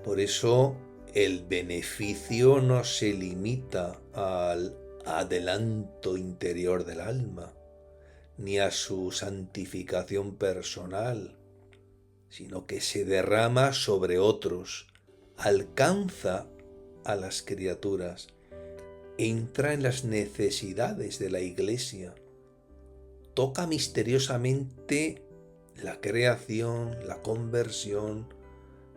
Por eso el beneficio no se limita al adelanto interior del alma, ni a su santificación personal, sino que se derrama sobre otros, alcanza a las criaturas, entra en las necesidades de la Iglesia, toca misteriosamente la creación, la conversión,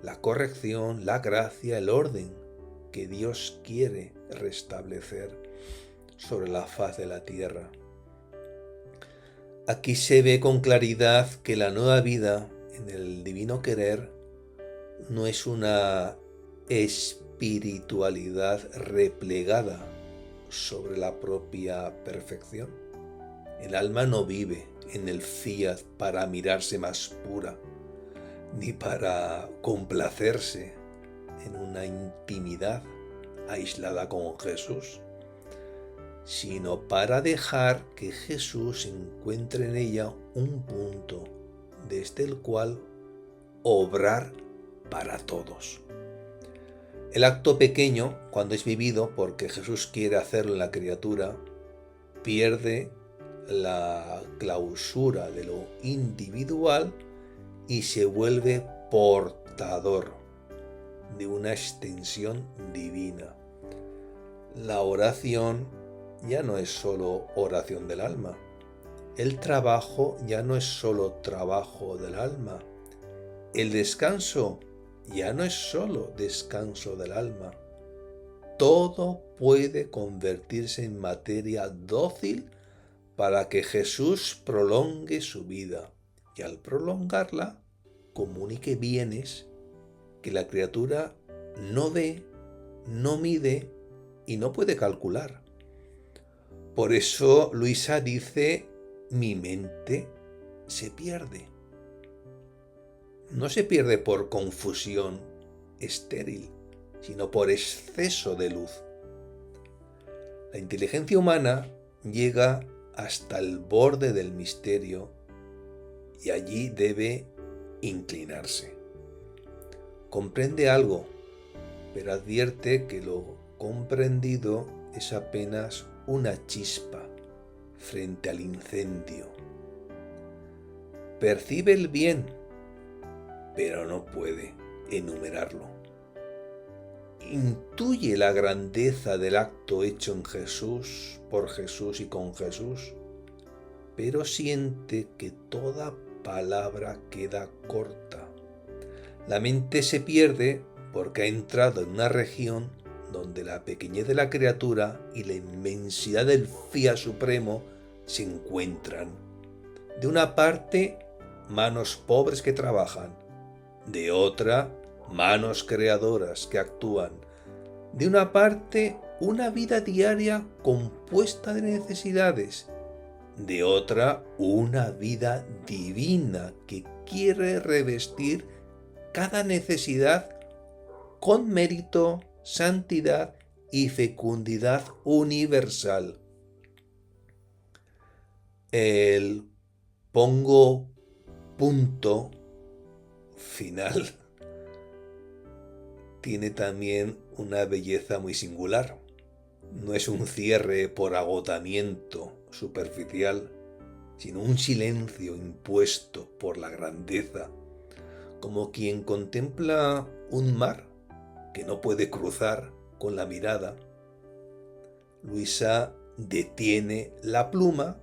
la corrección, la gracia, el orden que Dios quiere restablecer sobre la faz de la tierra. Aquí se ve con claridad que la nueva vida en el divino querer no es una espiritualidad replegada sobre la propia perfección. El alma no vive en el fiat para mirarse más pura, ni para complacerse en una intimidad aislada con Jesús, sino para dejar que Jesús encuentre en ella un punto desde el cual obrar para todos. El acto pequeño, cuando es vivido porque Jesús quiere hacerlo en la criatura, pierde la clausura de lo individual y se vuelve portador de una extensión divina. La oración ya no es solo oración del alma. El trabajo ya no es solo trabajo del alma. El descanso ya no es solo descanso del alma. Todo puede convertirse en materia dócil para que Jesús prolongue su vida y al prolongarla comunique bienes que la criatura no ve no mide y no puede calcular. Por eso Luisa dice, mi mente se pierde. No se pierde por confusión estéril, sino por exceso de luz. La inteligencia humana llega hasta el borde del misterio y allí debe inclinarse. Comprende algo, pero advierte que lo comprendido es apenas una chispa frente al incendio. Percibe el bien, pero no puede enumerarlo. Intuye la grandeza del acto hecho en Jesús, por Jesús y con Jesús, pero siente que toda palabra queda corta. La mente se pierde porque ha entrado en una región donde la pequeñez de la criatura y la inmensidad del fiat supremo se encuentran. De una parte, manos pobres que trabajan, de otra, manos creadoras que actúan. De una parte, una vida diaria compuesta de necesidades. De otra, una vida divina que quiere revestir cada necesidad con mérito, santidad y fecundidad universal. El pongo punto final tiene también una belleza muy singular. No es un cierre por agotamiento superficial, sino un silencio impuesto por la grandeza, como quien contempla un mar que no puede cruzar con la mirada. Luisa detiene la pluma,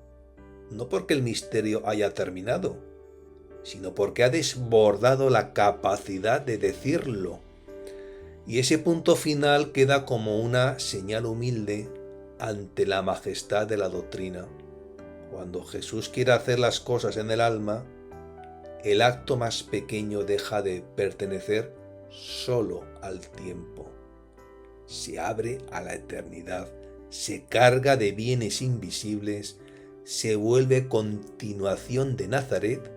no porque el misterio haya terminado, sino porque ha desbordado la capacidad de decirlo. Y ese punto final queda como una señal humilde ante la majestad de la doctrina. Cuando Jesús quiere hacer las cosas en el alma, el acto más pequeño deja de pertenecer solo al tiempo. Se abre a la eternidad, se carga de bienes invisibles, se vuelve continuación de Nazaret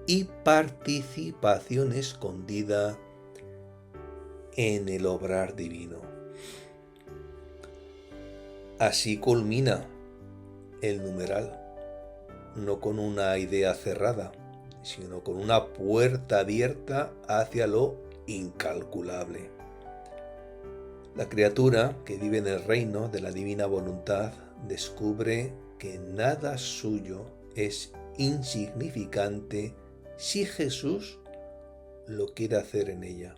y participación escondida en el obrar divino. Así culmina el numeral, no con una idea cerrada, sino con una puerta abierta hacia lo incalculable. La criatura que vive en el reino de la divina voluntad descubre que nada suyo es insignificante si Jesús lo quiere hacer en ella.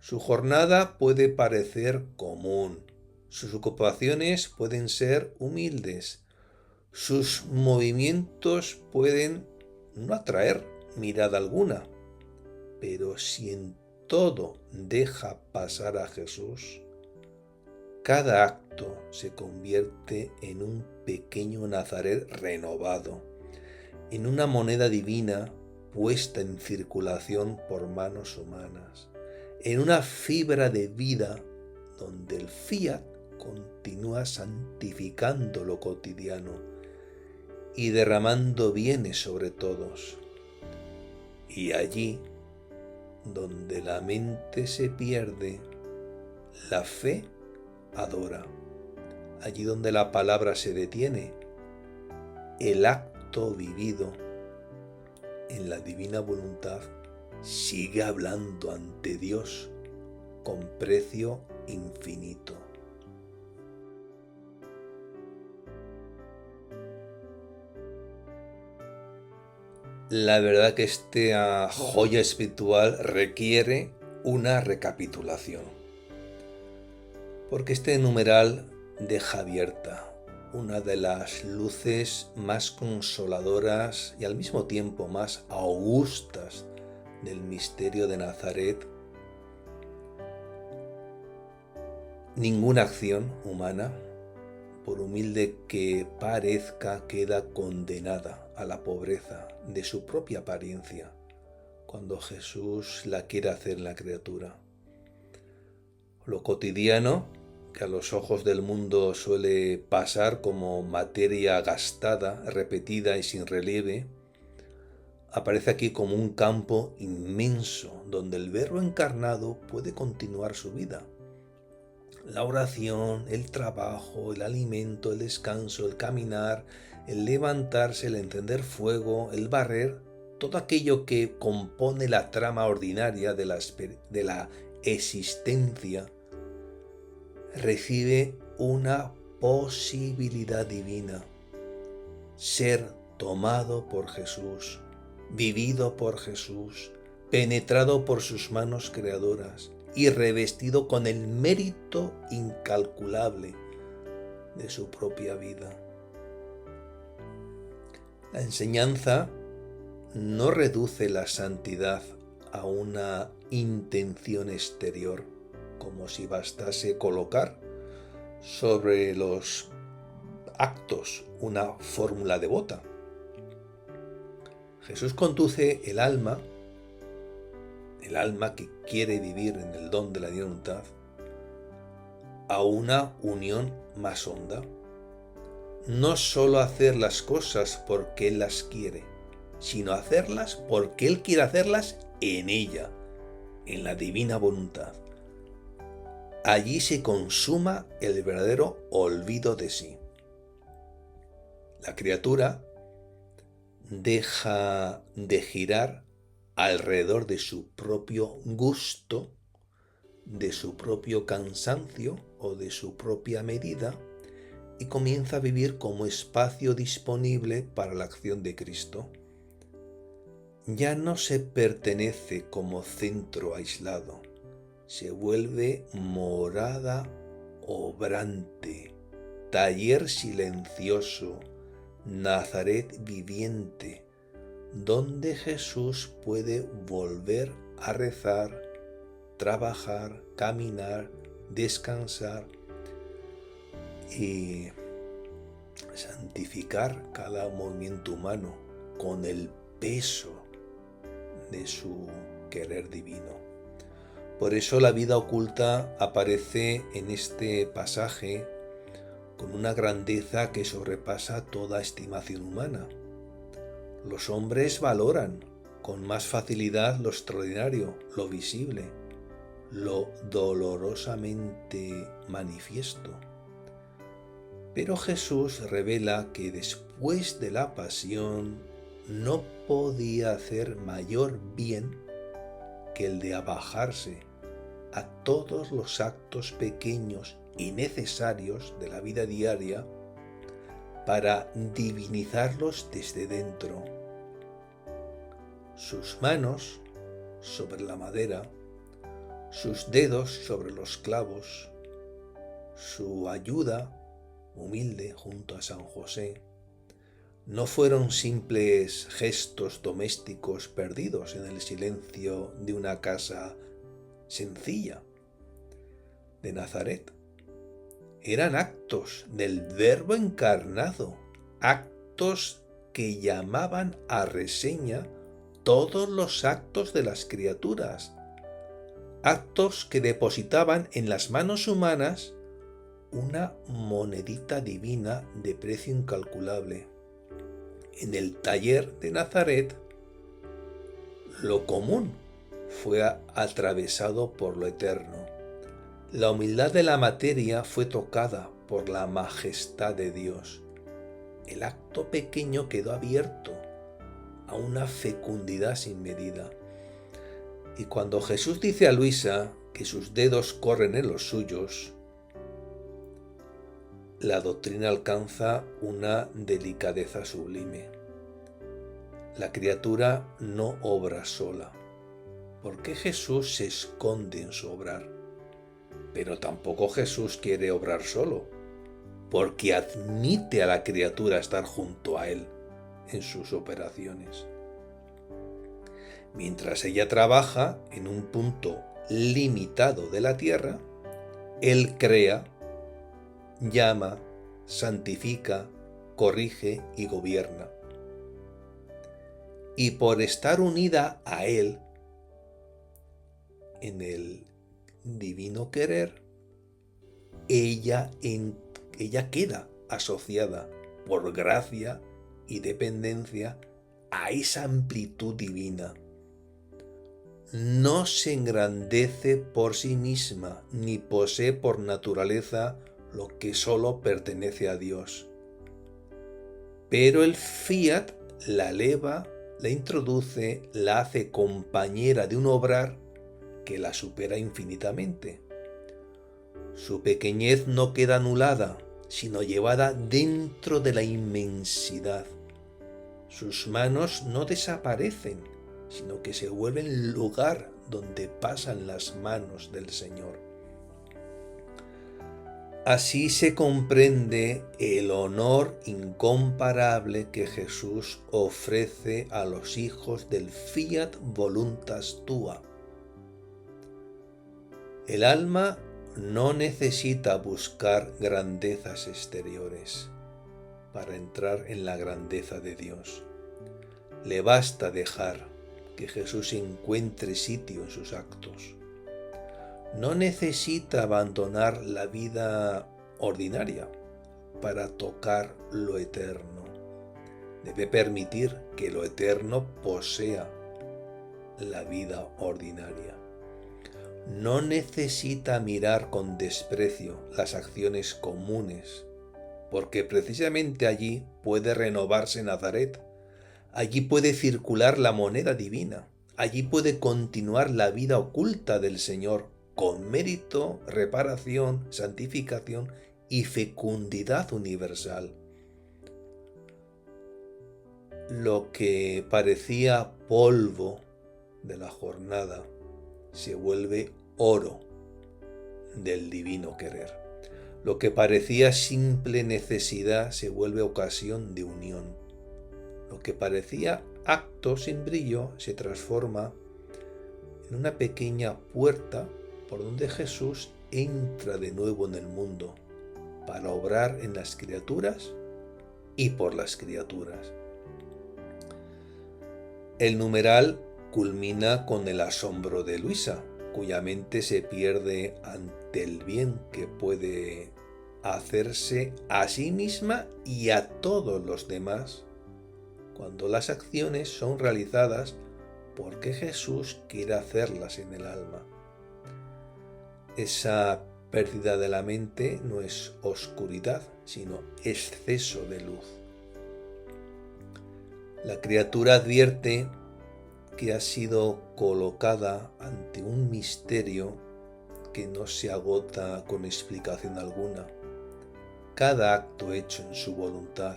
Su jornada puede parecer común, sus ocupaciones pueden ser humildes, sus movimientos pueden no atraer mirada alguna, pero si en todo deja pasar a Jesús, cada acto se convierte en un pequeño Nazaret renovado, en una moneda divina puesta en circulación por manos humanas, en una fibra de vida donde el fiat continúa santificando lo cotidiano y derramando bienes sobre todos. Y allí, donde la mente se pierde, la fe adora. Allí donde la palabra se detiene, el acto vivido en la divina voluntad sigue hablando ante Dios con precio infinito. La verdad que esta joya espiritual requiere una recapitulación, porque este numeral deja abierta una de las luces más consoladoras y al mismo tiempo más augustas del misterio de Nazaret. Ninguna acción humana, por humilde que parezca, queda condenada a la pobreza de su propia apariencia cuando Jesús la quiere hacer en la criatura. Lo cotidiano, que a los ojos del mundo suele pasar como materia gastada, repetida y sin relieve, aparece aquí como un campo inmenso donde el Verbo encarnado puede continuar su vida. La oración, el trabajo, el alimento, el descanso, el caminar, el levantarse, el encender fuego, el barrer, todo aquello que compone la trama ordinaria de la existencia, recibe una posibilidad divina. Ser tomado por Jesús, vivido por Jesús, penetrado por sus manos creadoras y revestido con el mérito incalculable de su propia vida. La enseñanza no reduce la santidad a una intención exterior, como si bastase colocar sobre los actos una fórmula devota. Jesús conduce el alma que quiere vivir en el don de la voluntad, a una unión más honda. No solo hacer las cosas porque Él las quiere, sino hacerlas porque Él quiere hacerlas en ella, en la divina voluntad. Allí se consuma el verdadero olvido de sí. La criatura deja de girar alrededor de su propio gusto, de su propio cansancio o de su propia medida y comienza a vivir como espacio disponible para la acción de Cristo. Ya no se pertenece como centro aislado, se vuelve morada obrante, taller silencioso, Nazaret viviente, donde Jesús puede volver a rezar, trabajar, caminar, descansar y santificar cada movimiento humano con el peso de su querer divino. Por eso la vida oculta aparece en este pasaje con una grandeza que sobrepasa toda estimación humana. Los hombres valoran con más facilidad lo extraordinario, lo visible, lo dolorosamente manifiesto. Pero Jesús revela que después de la pasión no podía hacer mayor bien que el de abajarse a todos los actos pequeños y necesarios de la vida diaria para divinizarlos desde dentro. Sus manos sobre la madera, sus dedos sobre los clavos, su ayuda humilde junto a San José, no fueron simples gestos domésticos perdidos en el silencio de una casa sencilla de Nazaret. Eran actos del Verbo encarnado, actos que llamaban a reseña todos los actos de las criaturas, actos que depositaban en las manos humanas una monedita divina de precio incalculable. En el taller de Nazaret, lo común fue atravesado por lo eterno. La humildad de la materia fue tocada por la majestad de Dios. El acto pequeño quedó abierto a una fecundidad sin medida. Y cuando Jesús dice a Luisa que sus dedos corren en los suyos, la doctrina alcanza una delicadeza sublime. La criatura no obra sola. ¿Por qué Jesús se esconde en su obrar? Pero tampoco Jesús quiere obrar solo, porque admite a la criatura estar junto a Él en sus operaciones. Mientras ella trabaja en un punto limitado de la tierra, Él crea, llama, santifica, corrige y gobierna. Y por estar unida a Él en el divino querer, ella queda asociada por gracia y dependencia a esa amplitud divina. No se engrandece por sí misma, ni posee por naturaleza lo que solo pertenece a Dios. Pero el fiat la eleva, la introduce, la hace compañera de un obrar que la supera infinitamente. Su pequeñez no queda anulada, sino llevada dentro de la inmensidad. Sus manos no desaparecen, sino que se vuelven el lugar donde pasan las manos del Señor. Así se comprende el honor incomparable que Jesús ofrece a los hijos del fiat voluntas tua. El alma no necesita buscar grandezas exteriores para entrar en la grandeza de Dios. Le basta dejar que Jesús encuentre sitio en sus actos. No necesita abandonar la vida ordinaria para tocar lo eterno. Debe permitir que lo eterno posea la vida ordinaria. No necesita mirar con desprecio las acciones comunes, porque precisamente allí puede renovarse Nazaret, allí puede circular la moneda divina, allí puede continuar la vida oculta del Señor con mérito, reparación, santificación y fecundidad universal. Lo que parecía polvo de la jornada se vuelve oro del divino querer. Lo que parecía simple necesidad se vuelve ocasión de unión. Lo que parecía acto sin brillo se transforma en una pequeña puerta por donde Jesús entra de nuevo en el mundo para obrar en las criaturas y por las criaturas. El numeral culmina con el asombro de Luisa, cuya mente se pierde ante el bien que puede hacerse a sí misma y a todos los demás, cuando las acciones son realizadas porque Jesús quiere hacerlas en el alma. Esa pérdida de la mente no es oscuridad, sino exceso de luz. La criatura advierte que ha sido colocada ante un misterio que no se agota con explicación alguna. Cada acto hecho en su voluntad,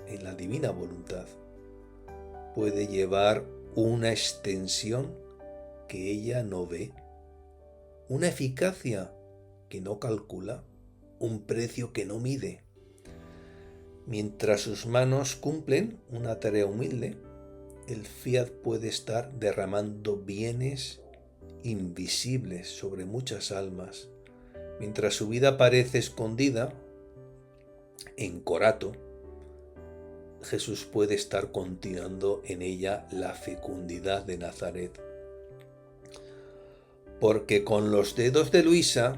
en la divina voluntad, puede llevar una extensión que ella no ve, una eficacia que no calcula, un precio que no mide. Mientras sus manos cumplen una tarea humilde, el fiat puede estar derramando bienes invisibles sobre muchas almas. Mientras su vida parece escondida, en corato, Jesús puede estar continuando en ella la fecundidad de Nazaret. Porque con los dedos de Luisa,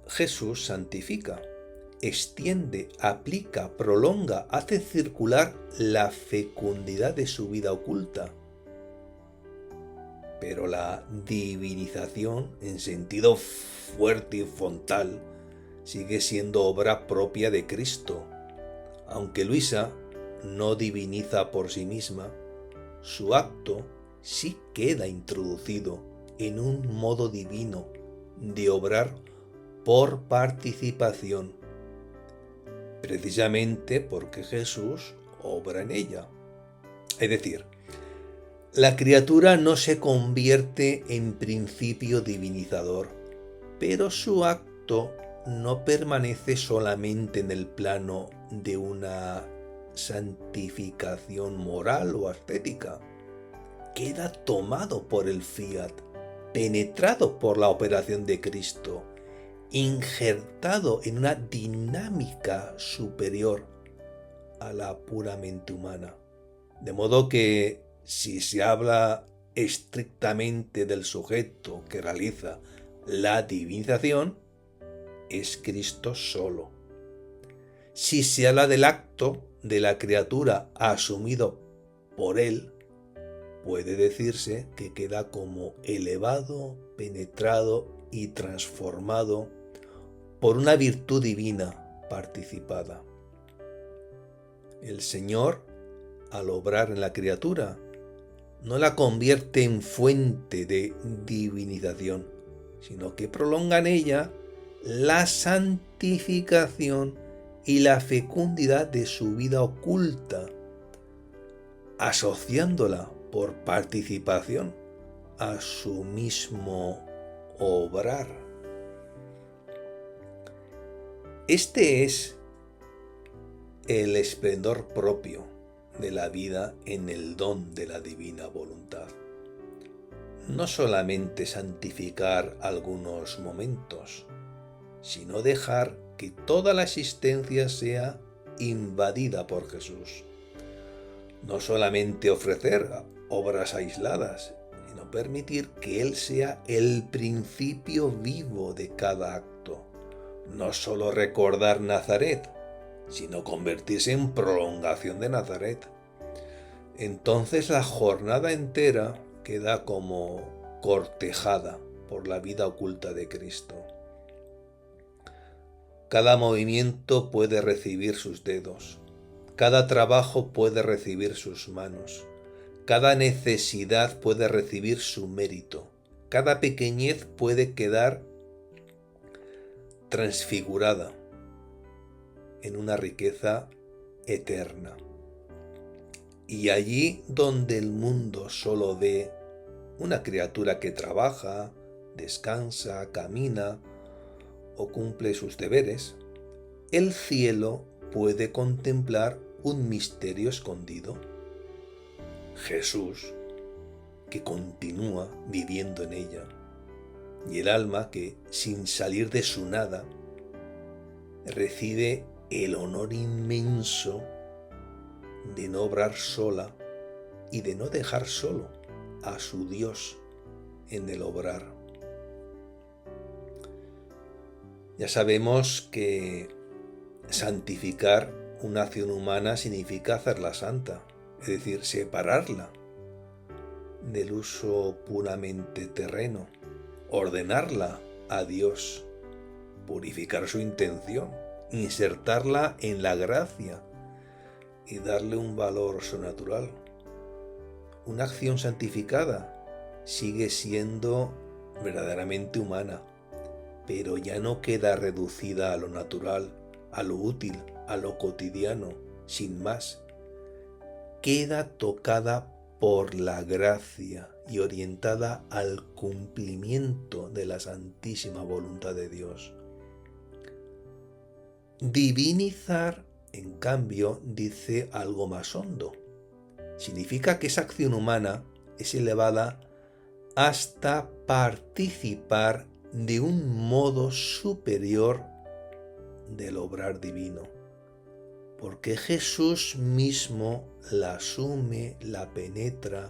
Jesús santifica, extiende, aplica, prolonga, hace circular la fecundidad de su vida oculta. Pero la divinización, en sentido fuerte y frontal, sigue siendo obra propia de Cristo. Aunque Luisa no diviniza por sí misma, su acto sí queda introducido en un modo divino de obrar por participación, precisamente porque Jesús obra en ella. Es decir, la criatura no se convierte en principio divinizador, pero su acto no permanece solamente en el plano de una santificación moral o estética. Queda tomado por el fiat, penetrado por la operación de Cristo, injertado en una dinámica superior a la puramente humana. De modo que si se habla estrictamente del sujeto que realiza la divinización, es Cristo solo. Si se habla del acto de la criatura asumido por él, puede decirse que queda como elevado, penetrado y transformado por una virtud divina participada. El Señor, al obrar en la criatura, no la convierte en fuente de divinización, sino que prolonga en ella la santificación y la fecundidad de su vida oculta, asociándola por participación a su mismo obrar. Este es el esplendor propio de la vida en el don de la divina voluntad. No solamente santificar algunos momentos, sino dejar que toda la existencia sea invadida por Jesús. No solamente ofrecer obras aisladas, sino permitir que Él sea el principio vivo de cada acto. No solo recordar Nazaret, sino convertirse en prolongación de Nazaret. Entonces la jornada entera queda como cortejada por la vida oculta de Cristo. Cada movimiento puede recibir sus dedos, cada trabajo puede recibir sus manos, cada necesidad puede recibir su mérito, cada pequeñez puede quedar transfigurada en una riqueza eterna. Y allí donde el mundo solo ve una criatura que trabaja, descansa, camina o cumple sus deberes, el cielo puede contemplar un misterio escondido. Jesús, que continúa viviendo en ella, y el alma que, sin salir de su nada, recibe el honor inmenso de no obrar sola y de no dejar solo a su Dios en el obrar. Ya sabemos que santificar una acción humana significa hacerla santa, es decir, separarla del uso puramente terreno, ordenarla a Dios, purificar su intención, insertarla en la gracia y darle un valor sobrenatural. Una acción santificada sigue siendo verdaderamente humana, pero ya no queda reducida a lo natural, a lo útil, a lo cotidiano, sin más. Queda tocada por la gracia y orientada al cumplimiento de la santísima voluntad de Dios. Divinizar, en cambio, dice algo más hondo. Significa que esa acción humana es elevada hasta participar de un modo superior del obrar divino, porque Jesús mismo la asume, la penetra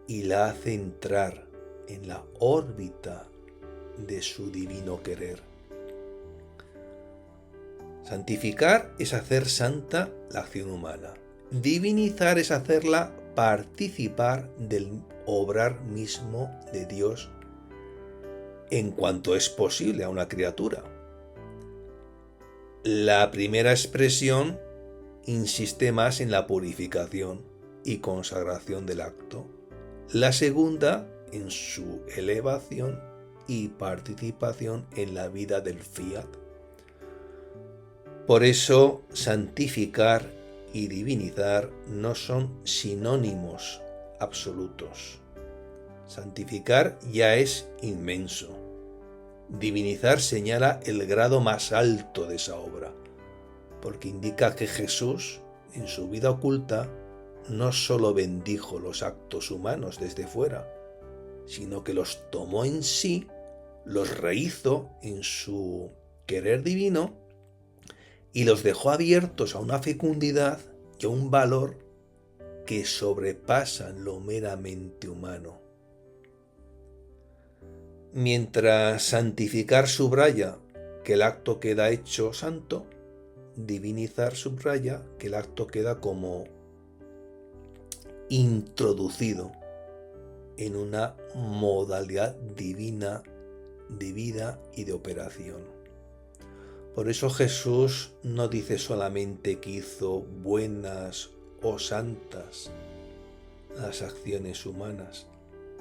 y la hace entrar en la órbita de su divino querer. Santificar es hacer santa la acción humana. Divinizar es hacerla participar del obrar mismo de Dios en cuanto es posible a una criatura. La primera expresión insiste más en la purificación y consagración del acto. La segunda en su elevación y participación en la vida del fiat. Por eso, santificar y divinizar no son sinónimos absolutos. Santificar ya es inmenso. Divinizar señala el grado más alto de esa obra, porque indica que Jesús, en su vida oculta, no solo bendijo los actos humanos desde fuera, sino que los tomó en sí, los rehizo en su querer divino y los dejó abiertos a una fecundidad y a un valor que sobrepasan lo meramente humano. Mientras santificar subraya que el acto queda hecho santo, divinizar subraya que el acto queda como introducido en una modalidad divina de vida y de operación. Por eso Jesús no dice solamente que hizo buenas o santas las acciones humanas,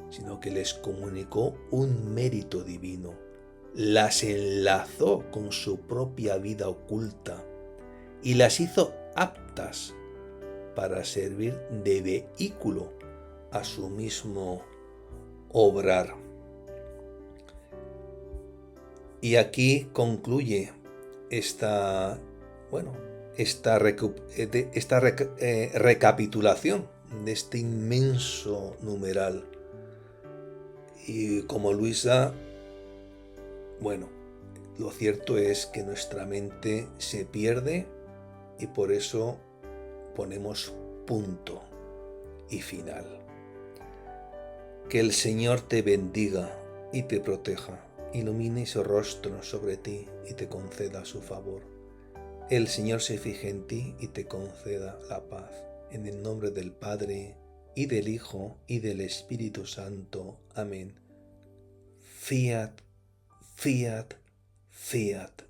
sino que les comunicó un mérito divino, las enlazó con su propia vida oculta y las hizo aptas para servir de vehículo a su mismo obrar. Y aquí concluye esta recapitulación de este inmenso numeral. Y como Luisa, lo cierto es que nuestra mente se pierde y por eso ponemos punto y final. Que el Señor te bendiga y te proteja, ilumine su rostro sobre ti y te conceda su favor. El Señor se fije en ti y te conceda la paz. En el nombre del Padre, y del Hijo, y del Espíritu Santo. Amén. Fiat, fiat, fiat.